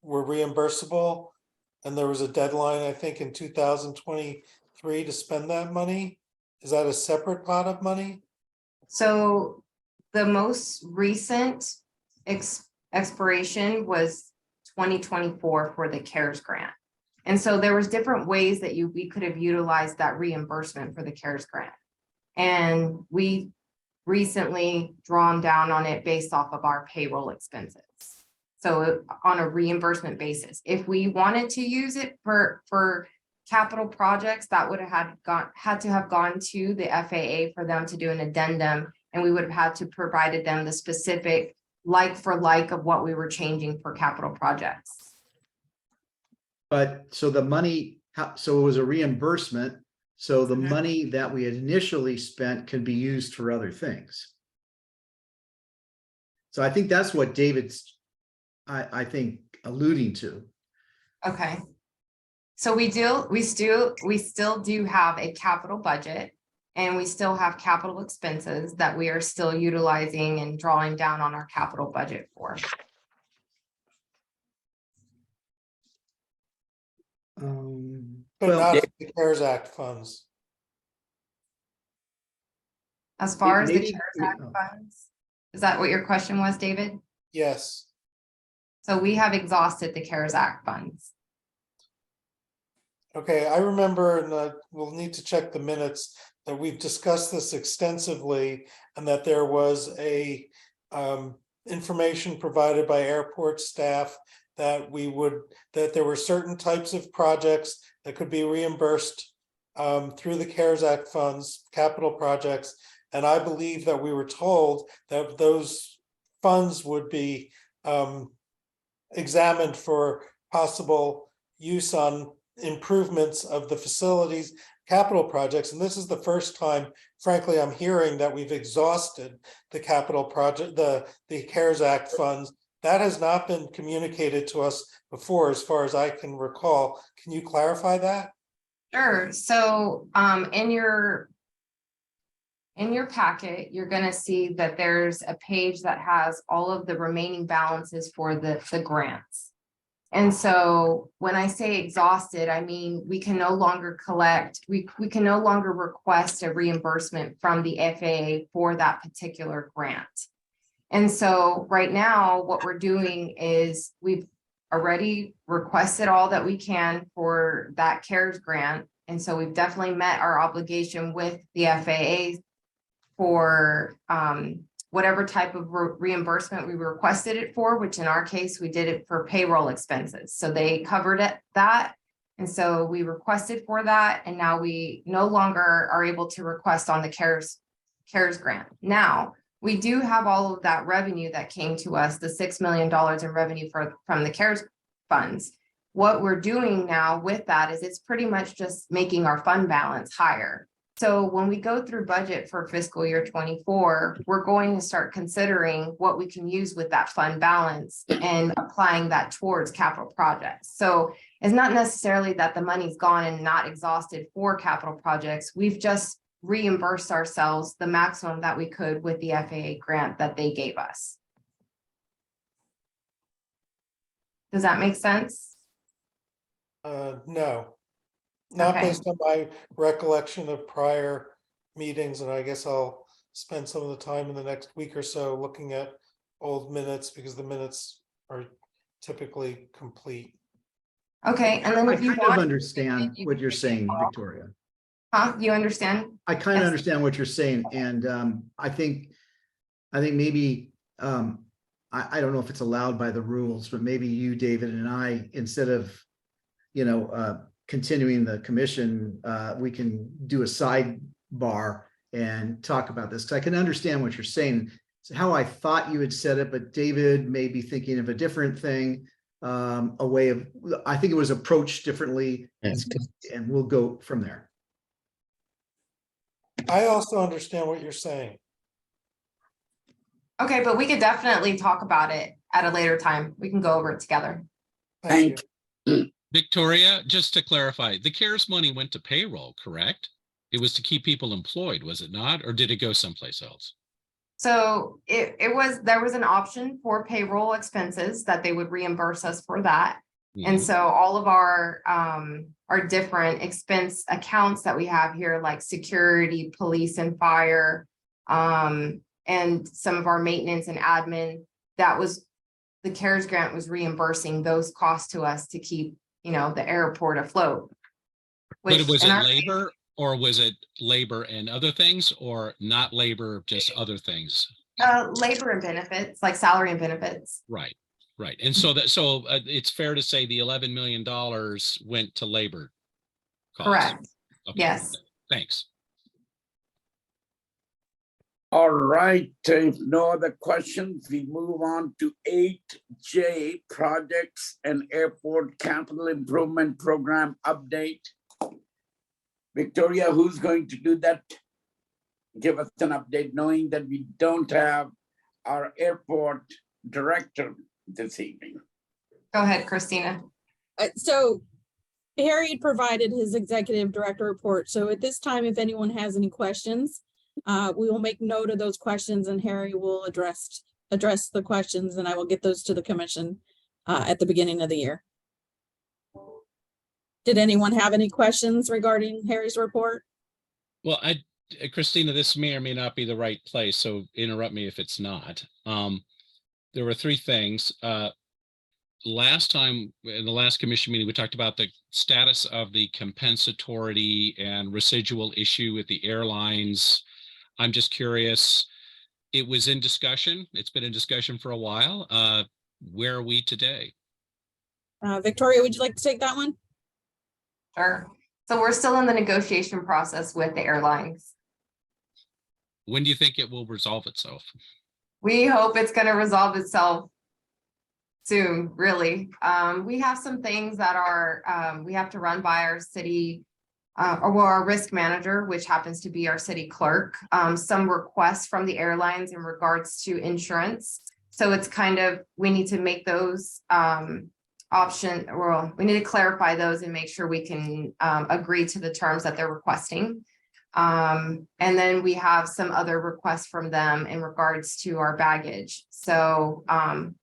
were reimbursable. And there was a deadline, I think, in 2023 to spend that money. Is that a separate pot of money? So the most recent expiration was 2024 for the CARES grant. And so there was different ways that we could have utilized that reimbursement for the CARES grant. And we recently drawn down on it based off of our payroll expenses. So on a reimbursement basis, if we wanted to use it for capital projects, that would have had to have gone to the FAA for them to do an addendum, and we would have had to provided them the specific like for like of what we were changing for capital projects. But so the money, so it was a reimbursement. So the money that we had initially spent can be used for other things. So I think that's what David's, I think, alluding to. Okay. So we still do have a capital budget, and we still have capital expenses that we are still utilizing and drawing down on our capital budget for. But not the CARES Act funds. As far as the Maybe- CARES Act funds, is that what your question was, David? Yes. So we have exhausted the CARES Act funds. Okay, I remember, and we'll need to check the minutes, that we've discussed this extensively, and that there was a information provided by airport staff that that there were certain types of projects that could be reimbursed through the CARES Act funds, capital projects. And I believe that we were told that those funds would be examined for possible use on improvements of the facilities, capital projects. And this is the first time, frankly, I'm hearing that we've exhausted the capital project, the CARES Act funds. That has not been communicated to us before, as far as I can recall. Can you clarify that? Sure. So in your packet, you're going to see that there's a page that has all of the remaining balances for the grants. And so when I say exhausted, I mean, we can no longer collect, we can no longer request a reimbursement from the FAA for that particular grant. And so right now, what we're doing is we've already requested all that we can for that CARES grant. And so we've definitely met our obligation with the FAA for whatever type of reimbursement we requested it for, which in our case, we did it for payroll expenses. So they covered that. And so we requested for that. And now we no longer are able to request on the CARES grant. Now, we do have all of that revenue that came to us, the $6 million in revenue from the CARES funds. What we're doing now with that is it's pretty much just making our fund balance higher. So when we go through budget for fiscal year 24, we're going to start considering what we can use with that fund balance and applying that towards capital projects. So it's not necessarily that the money's gone and not exhausted for capital projects. We've just reimbursed ourselves the maximum that we could with the FAA grant that they gave us. Does that make sense? No. Not Okay. based on my recollection of prior meetings, and I guess I'll spend some of the time in the next week or so looking at old minutes, because the minutes are typically complete. Okay, and then I if you kind of want, understand what you're saying, Victoria. huh? You understand? I kind of Yes. understand what you're saying, and I think maybe I don't know if it's allowed by the rules, but maybe you, David, and I, instead of continuing the commission, we can do a sidebar and talk about this, because I can understand what you're saying. It's how I thought you had said it, but David may be thinking of a different thing, a way of, I think it was approached differently, and we'll go from there. I also understand what you're saying. Okay, but we could definitely talk about it at a later time. We can go over it together. Thank you. Victoria, just to clarify, the CARES money went to payroll, correct? It was to keep people employed, was it not? Or did it go someplace else? So there was an option for payroll expenses that they would reimburse us for that. And so all of our different expense accounts that we have here, like security, police and fire, and some of our maintenance and admin, that was, the CARES grant was reimbursing those costs to us to keep, the airport afloat. But Which was in it our- labor, or was it labor and other things, or not labor, just other things? Labor and benefits, like salary and benefits. Right, right. And so it's fair to say the $11 million went to labor costs. Correct. Okay, Yes. thanks. All right, if no other questions, we move on to 8J, Projects and Airport Capital Improvement Program Update. Victoria, who's going to do that? Give us an update, knowing that we don't have our airport director this evening. Go ahead, Christina. So Harry provided his executive director report. So at this time, if anyone has any questions, we will make note of those questions and Harry will address the questions, and I will get those to the commission at the beginning of the year. Did anyone have any questions regarding Harry's report? Well, Christina, this may or may not be the right place, so interrupt me if it's not. There were three things. Last time, in the last commission meeting, we talked about the status of the compensatory and residual issue with the airlines. I'm just curious, it was in discussion. It's been in discussion for a while. Where are we today? Victoria, would you like to take that one? Sure. So we're still in the negotiation process with the airlines. When do you think it will resolve itself? We hope it's going to resolve itself soon, really. We have some things that are, we have to run by our city or our risk manager, which happens to be our city clerk, some requests from the airlines in regards to insurance. So it's kind of, we need to make those we need to clarify those and make sure we can agree to the terms that they're requesting. And then we have some other requests from them in regards to our baggage. So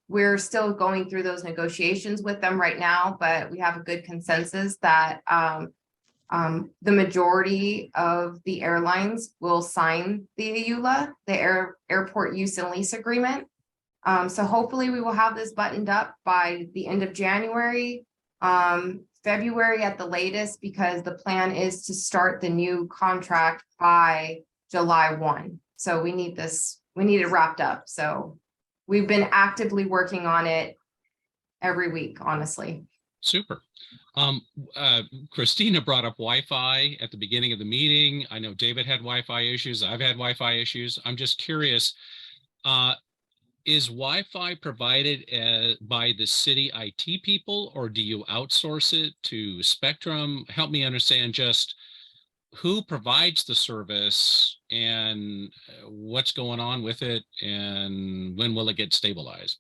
we're still going through those negotiations with them right now, but we have a good consensus that the majority of the airlines will sign the AULA, the Airport Use and Lease Agreement. So hopefully we will have this buttoned up by the end of January, February at the latest, because the plan is to start the new contract by July 1. So we need it wrapped up. So we've been actively working on it every week, honestly. Super. Christina brought up Wi-Fi at the beginning of the meeting. I know David had Wi-Fi issues. I've had Wi-Fi issues. I'm just curious, is Wi-Fi provided by the city IT people, or do you outsource it to Spectrum? Help me understand just who provides the service and what's going on with it, and when will it get stabilized?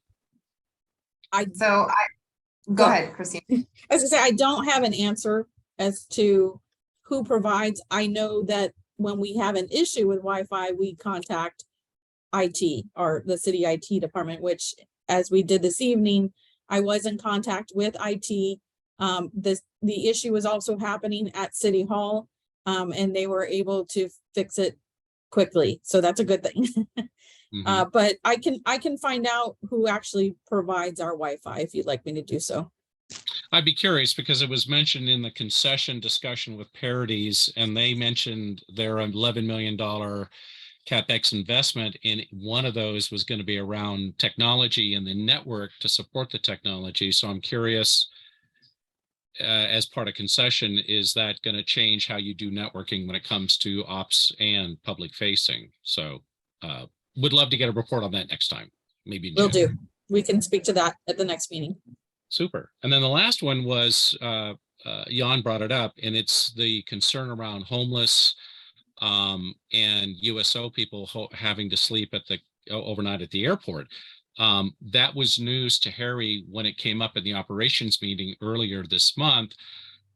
Go ahead, Christine. As I say, I don't have an answer as to who provides. I know that when we have an issue with Wi-Fi, we contact IT or the city IT department, which, as we did this evening, I was in contact with IT. The issue was also happening at City Hall, and they were able to fix it quickly. So that's a good thing. But I can find out who actually provides our Wi-Fi if you'd like me to do so. I'd be curious because it was mentioned in the concession discussion with Parodies, and they mentioned their $11 million CapEx investment, and one of those was going to be around technology and the network to support the technology. So I'm curious, as part of concession, is that going to change how you do networking when it comes to ops and public facing? So would love to get a report on that next time. Maybe Will do. We can speak to that at the next meeting. Super. And then the last one was Jan brought it up, and it's the concern around homeless and USO people having to sleep at the overnight at the airport. That was news to Harry when it came up in the operations meeting earlier this month,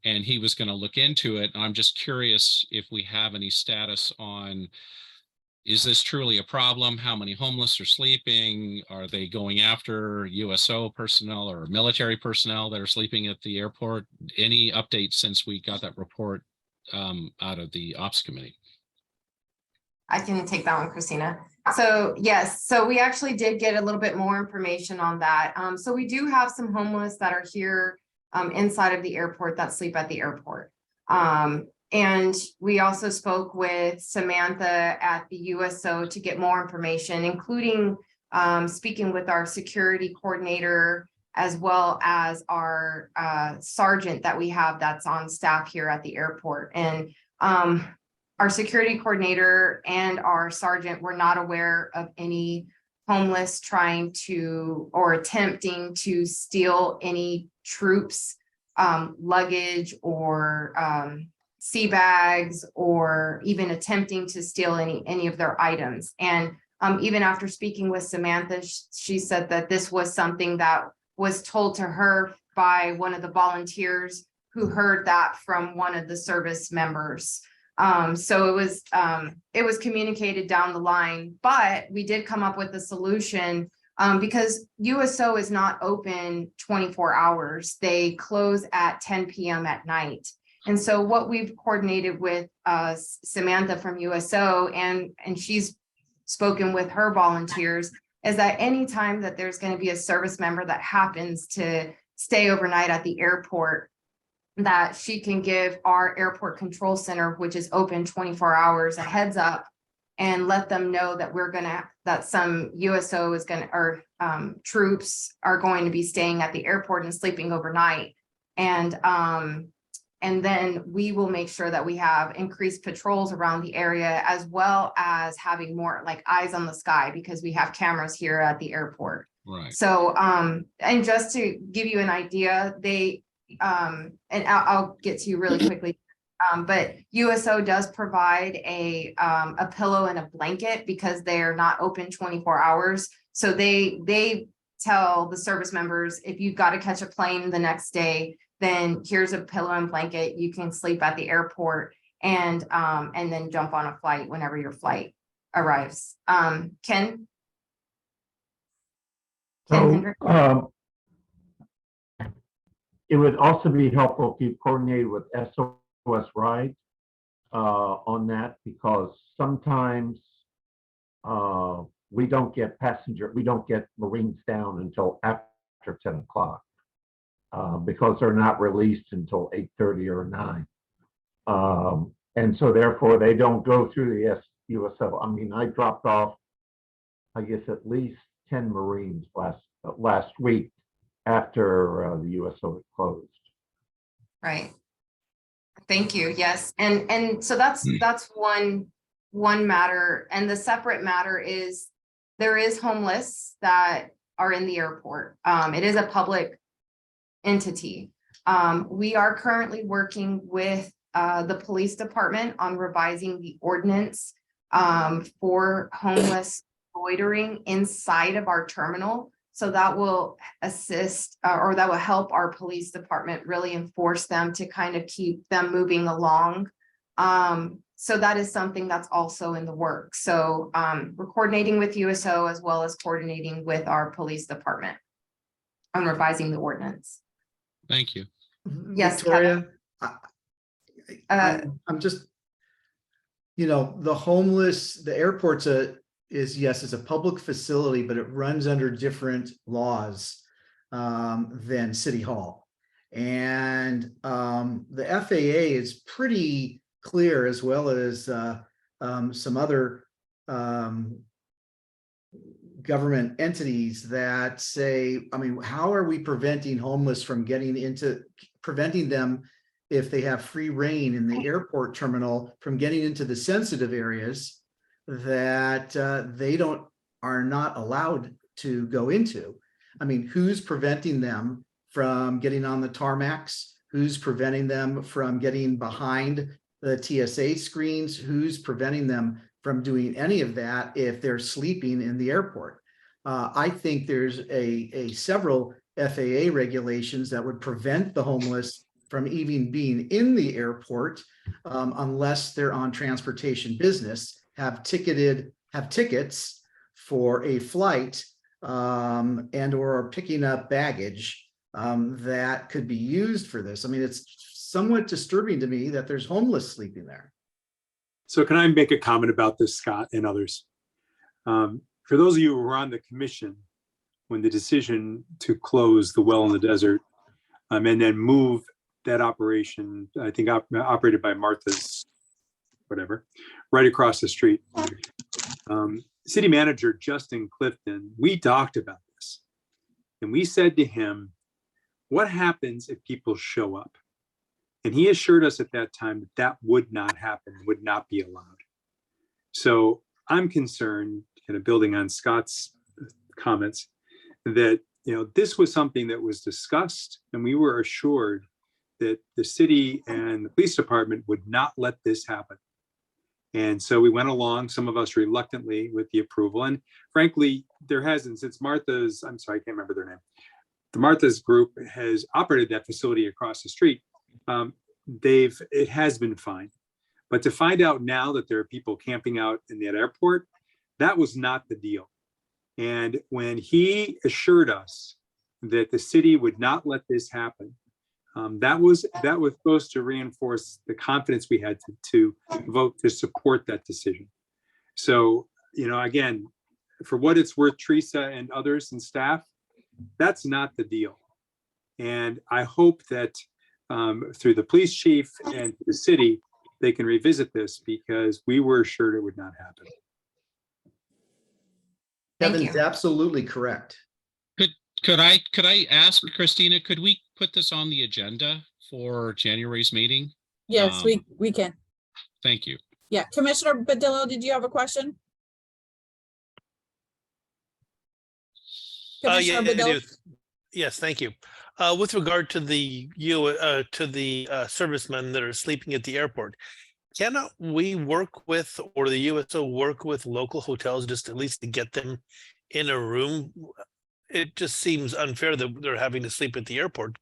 and he was going to look into it. And I'm just curious if we have any status on, is this truly a problem? How many homeless are sleeping? Are they going after USO personnel or military personnel that are sleeping at the airport? Any updates since we got that report out of the ops committee? I can take that one, Christina. So yes, so we actually did get a little bit more information on that. So we do have some homeless that are here inside of the airport that sleep at the airport. And we also spoke with Samantha at the USO to get more information, including speaking with our security coordinator, as well as our sergeant that we have that's on staff here at the airport. And our security coordinator and our sergeant were not aware of any homeless trying to or attempting to steal any troops' luggage or sea bags, or even attempting to steal any of their items. And even after speaking with Samantha, she said that this was something that was told to her by one of the volunteers who heard that from one of the service members. So it was communicated down the line, but we did come up with a solution because USO is not open 24 hours. They close at 10 p.m. at night. And so what we've coordinated with Samantha from USO, and she's spoken with her volunteers, is that anytime that there's going to be a service member that happens to stay overnight at the airport, that she can give our airport control center, which is open 24 hours, a heads up and let them know that that some USO is going to, or troops are going to be staying at the airport and sleeping overnight. And then we will make sure that we have increased patrols around the area, as well as having more like eyes on the sky, because we have cameras here at the airport. Right. So, and just to give you an idea, they, and I'll get to you really quickly, but USO does provide a pillow and a blanket because they're not open 24 hours. So they tell the service members, if you've got to catch a plane the next day, then here's a pillow and blanket. You can sleep at the airport and then jump on a flight whenever your flight arrives. Ken? So, it would also be helpful if you coordinated with SOS Rides on that, because sometimes we don't get Marines down until after 10 o'clock. Because they're not released until 8:30 or 9. And so therefore they don't go through the USO. I mean, I dropped off, I guess, at least 10 Marines last week after the USO had closed. Right. Thank you. Yes. And so that's one matter. And the separate matter is there is homeless that are in the airport. It is a public entity. We are currently working with the police department on revising the ordinance for homeless loitering inside of our terminal. So that will assist or that will help our police department really enforce them to kind of keep them moving along. So that is something that's also in the works. So we're coordinating with USO as well as coordinating with our police department on revising the ordinance. Thank you. Yes, Victoria, I'm just, the airport's it's a public facility, but it runs under different laws than City Hall. And the FAA is pretty clear, as well as some other government entities that say, I mean, how are we preventing homeless from preventing them, if they have free reign in the airport terminal, from getting into the sensitive areas that they are not allowed to go into? I mean, who's preventing them from getting on the tarmacs? Who's preventing them from getting behind the TSA screens? Who's preventing them from doing any of that if they're sleeping in the airport? I think there's several FAA regulations that would prevent the homeless from even being in the airport unless they're on transportation business, have tickets for a flight and or are picking up baggage that could be used for this. I mean, it's somewhat disturbing to me that there's homeless sleeping there. So can I make a comment about this, Scott and others? For those of you who were on the commission, when the decision to close the well in the desert and then move that operation, I think operated by Martha's, whatever, right across the street. City manager Justin Clifton, we talked about this. And we said to him, what happens if people show up? And he assured us at that time that that would not happen, would not be allowed. So I'm concerned, kind of building on Scott's comments, that this was something that was discussed, and we were assured that the city and the police department would not let this happen. And so we went along, some of us reluctantly, with the approval. And frankly, there hasn't, since Martha's, I'm sorry, I can't remember their name. The Martha's group has operated that facility across the street. It has been fine. But to find out now that there are people camping out in that airport, that was not the deal. And when he assured us that the city would not let this happen, that was supposed to reinforce the confidence we had to vote to support that decision. So, again, for what it's worth, Teresa and others and staff, that's not the deal. And I hope that through the police chief and the city, they can revisit this, because we were assured it would not happen. Kevin's absolutely correct. Could I ask Christina, could we put this on the agenda for January's meeting? Yes, we can. Thank you. Yeah, Commissioner Badillo, did you have a question? Yeah, Commissioner I Badillo? do. Yes, thank you. With regard to the servicemen that are sleeping at the airport, cannot we work with, or the USO work with local hotels just at least to get them in a room? It just seems unfair that they're having to sleep at the airport.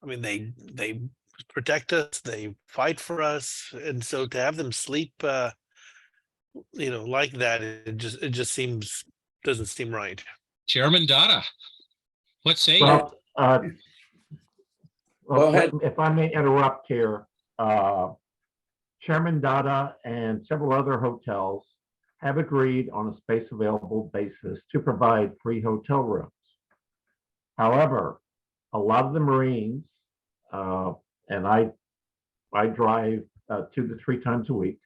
I mean, they protect us, they fight for us, and so to have them sleep, like that, it just doesn't seem right. Chairman Dada, what say you? Well, Go ahead. if I may interrupt here, Chairman Dada and several other hotels have agreed on a space available basis to provide free hotel rooms. However, a lot of the Marines, and I drive 2 to 3 times a week,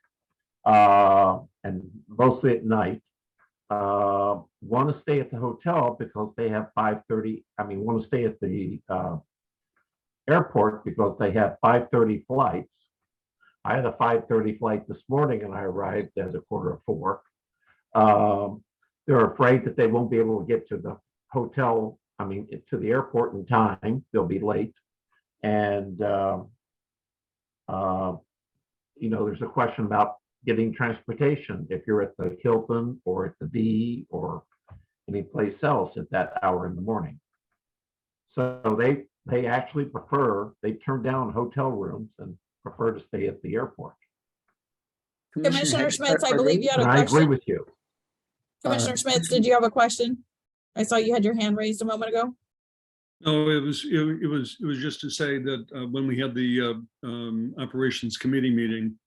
and mostly at night, want to stay at the hotel because they have want to stay at the airport because they have 5:30 flights. I had a 5:30 flight this morning and I arrived at 3:45. They're afraid that they won't be able to get to the hotel, to the airport in time. They'll be late. And, there's a question about getting transportation if you're at the Hilton or at the D or any place else at that hour in the morning. So they actually they turn down hotel rooms and prefer to stay at the airport. Commissioner Schmitz, I believe you had a And I agree question. with you. Commissioner Schmitz, did you have a question? I saw you had your hand raised a moment ago. No, it was just to say that when we had the operations committee meeting,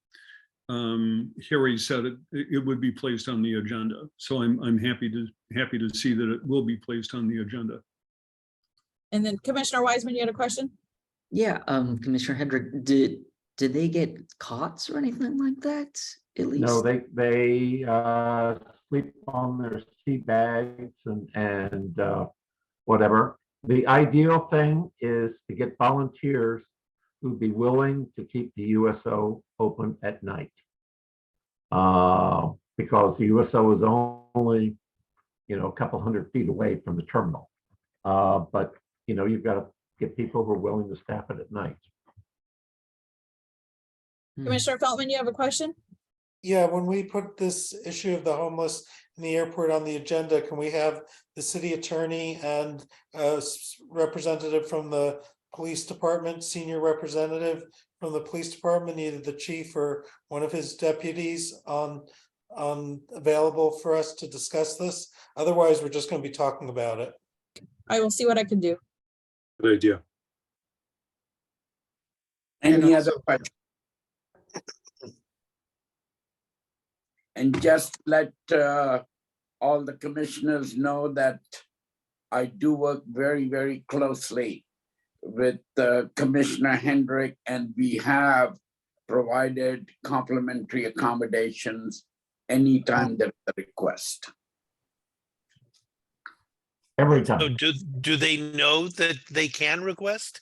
Harry said it would be placed on the agenda. So I'm happy to see that it will be placed on the agenda. And then Commissioner Wiseman, you had a question? Yeah, Commissioner Hendrick, did they get cots or anything like that? At least? No, they sleep on their seat bags and whatever. The ideal thing is to get volunteers who'd be willing to keep the USO open at night. Because the USO is only, a couple hundred feet away from the terminal. But, you've got to get people who are willing to staff it at night. Commissioner Feltman, you have a question? Yeah, when we put this issue of the homeless in the airport on the agenda, can we have the city attorney and a representative from the police department, senior representative from the police department, either the chief or one of his deputies on available for us to discuss this? Otherwise, we're just going to be talking about it. I will see what I can do. Good idea. Any other questions? And just let all the commissioners know that I do work very, very closely with Commissioner Hendrick, and we have provided complimentary accommodations anytime there's a request. Every So time. do they know that they can request?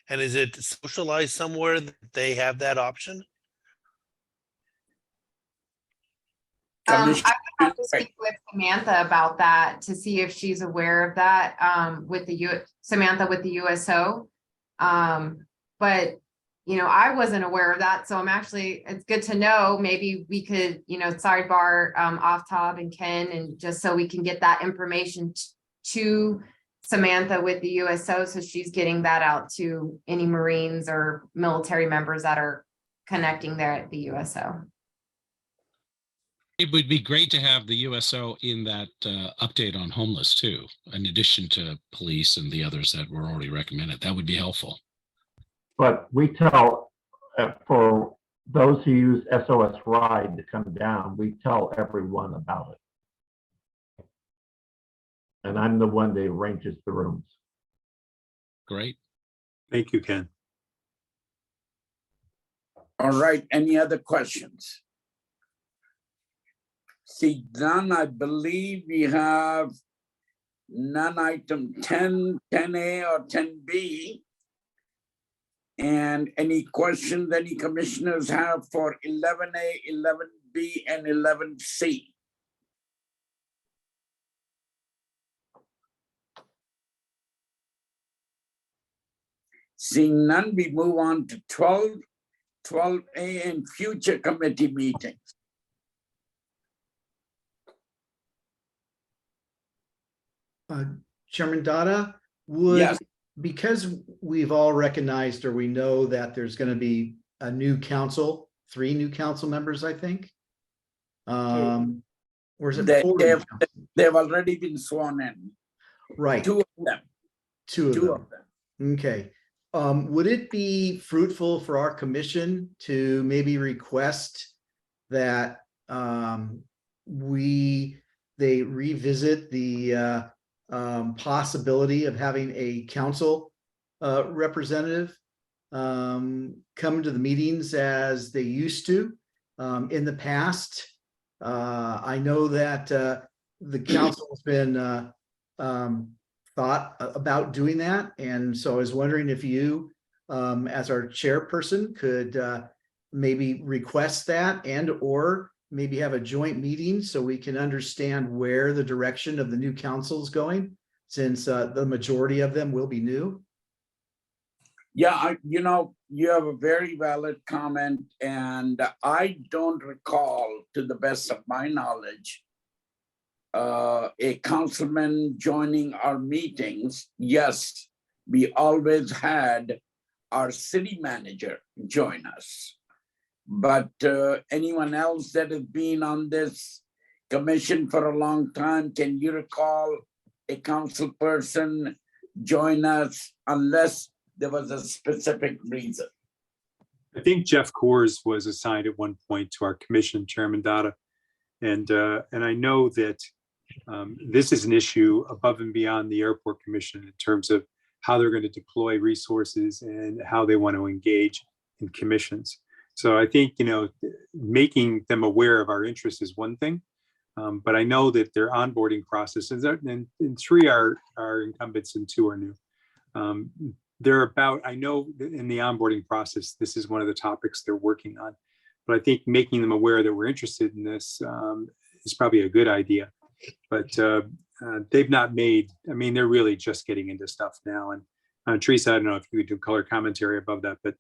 And is it socialized somewhere that they have that option? I would have to speak with Samantha about that to see if she's aware of that, with the Samantha with the USO. But, you know, I wasn't aware of that, so it's good to know. Maybe we could, you know, sidebar, Aftab and Ken, and just so we can get that information to Samantha with the USO, so she's getting that out to any Marines or military members that are connecting there at the USO. It would be great to have the USO in that update on homeless too, in addition to police and the others that were already recommended. That would be helpful. But we tell, for those who use SOS Ride to come down, we tell everyone about it. And I'm the one that arranges the rooms. Great. Thank you, Ken. All right, any other questions? See, none, I believe we have none item 10, 10A or 10B. And any questions any commissioners have for 11A, 11B, and 11C? Seeing none, we move on to 12, 12A, and future committee meetings. Chairman Dada, would, Yes. because we've all recognized, or we know that there's going to be a new council, 3 new council members, I think. Or is it 4? They've already been sworn in. Right. 2 of them. 2 of 2 them. of them. Okay. Would it be fruitful for our commission to maybe request that they revisit the possibility of having a council representative come to the meetings as they used to in the past? I know that the council has been thought about doing that, and so I was wondering if you, as our chairperson, could maybe request that, and or maybe have a joint meeting so we can understand where the direction of the new council is going, since the majority of them will be new. Yeah, you know, you have a very valid comment, and I don't recall, to the best of my knowledge, a councilman joining our meetings. Yes, we always had our city manager join us. But anyone else that has been on this commission for a long time, can you recall a council person join us unless there was a specific reason? I think Jeff Coors was assigned at one point to our commission, Chairman Dada. And I know that this is an issue above and beyond the airport commission in terms of how they're going to deploy resources and how they want to engage in commissions. So I think, you know, making them aware of our interests is one thing, but I know that their onboarding processes, and 3 are incumbents and 2 are new. They're about, I know in the onboarding process, this is one of the topics they're working on, but I think making them aware that we're interested in this is probably a good idea. But they've not made, I mean, they're really just getting into stuff now. And Teresa, I don't know if you could do color commentary above that, but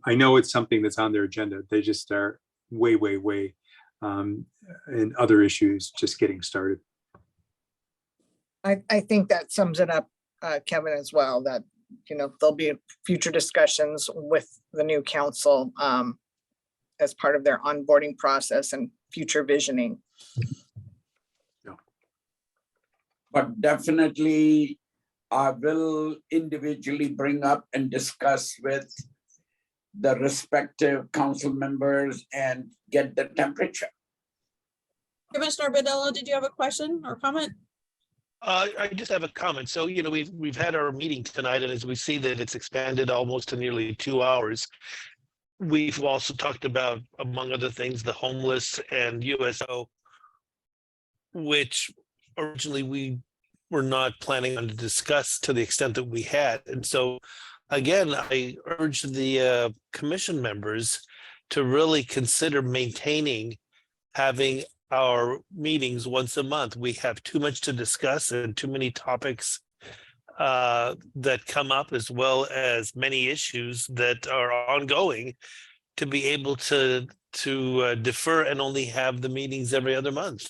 I know it's something that's on their agenda. They just are way, and other issues just getting started. I think that sums it up, Kevin, as well, that, you know, there'll be future discussions with the new council as part of their onboarding process and future visioning. But definitely, I will individually bring up and discuss with the respective council members and get the temperature. Commissioner Badillo, did you have a question or comment? I just have a comment. So, we've had our meeting tonight, and as we see that it's expanded almost to nearly 2 hours. We've also talked about, among other things, the homeless and USO, which originally we were not planning on to discuss to the extent that we had. And so, again, I urge the commission members to really consider maintaining having our meetings once a month. We have too much to discuss and too many topics that come up, as well as many issues that are ongoing, to be able to defer and only have the meetings every other month.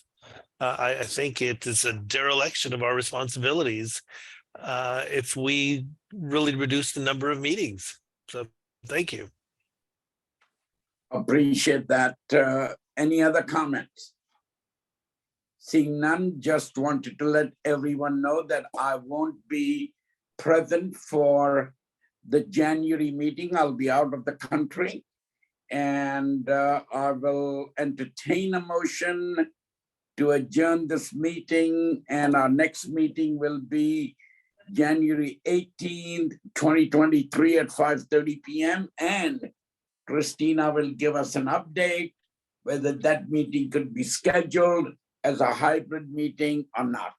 I think it is a dereliction of our responsibilities if we really reduce the number of meetings. So thank you. Appreciate that. Any other comments? Seeing none, just wanted to let everyone know that I won't be present for the January meeting. I'll be out of the country. And I will entertain a motion to adjourn this meeting, and our next meeting will be January 18th, 2023 at 5:30 p.m. And Christina will give us an update whether that meeting could be scheduled as a hybrid meeting or not.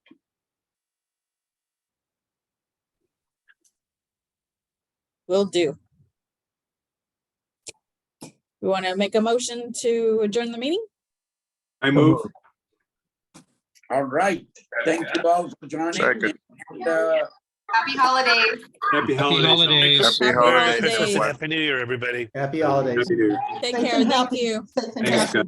Will do. We want to make a motion to adjourn the meeting? I move. All right. Thank you all for joining. Second. And, Happy holidays. Happy holidays. Happy holidays. Happy New Year, everybody. Happy holidays. Happy New Year. Take Safe care. and Thank happy. you. Safe and Thanks, happy. Scott.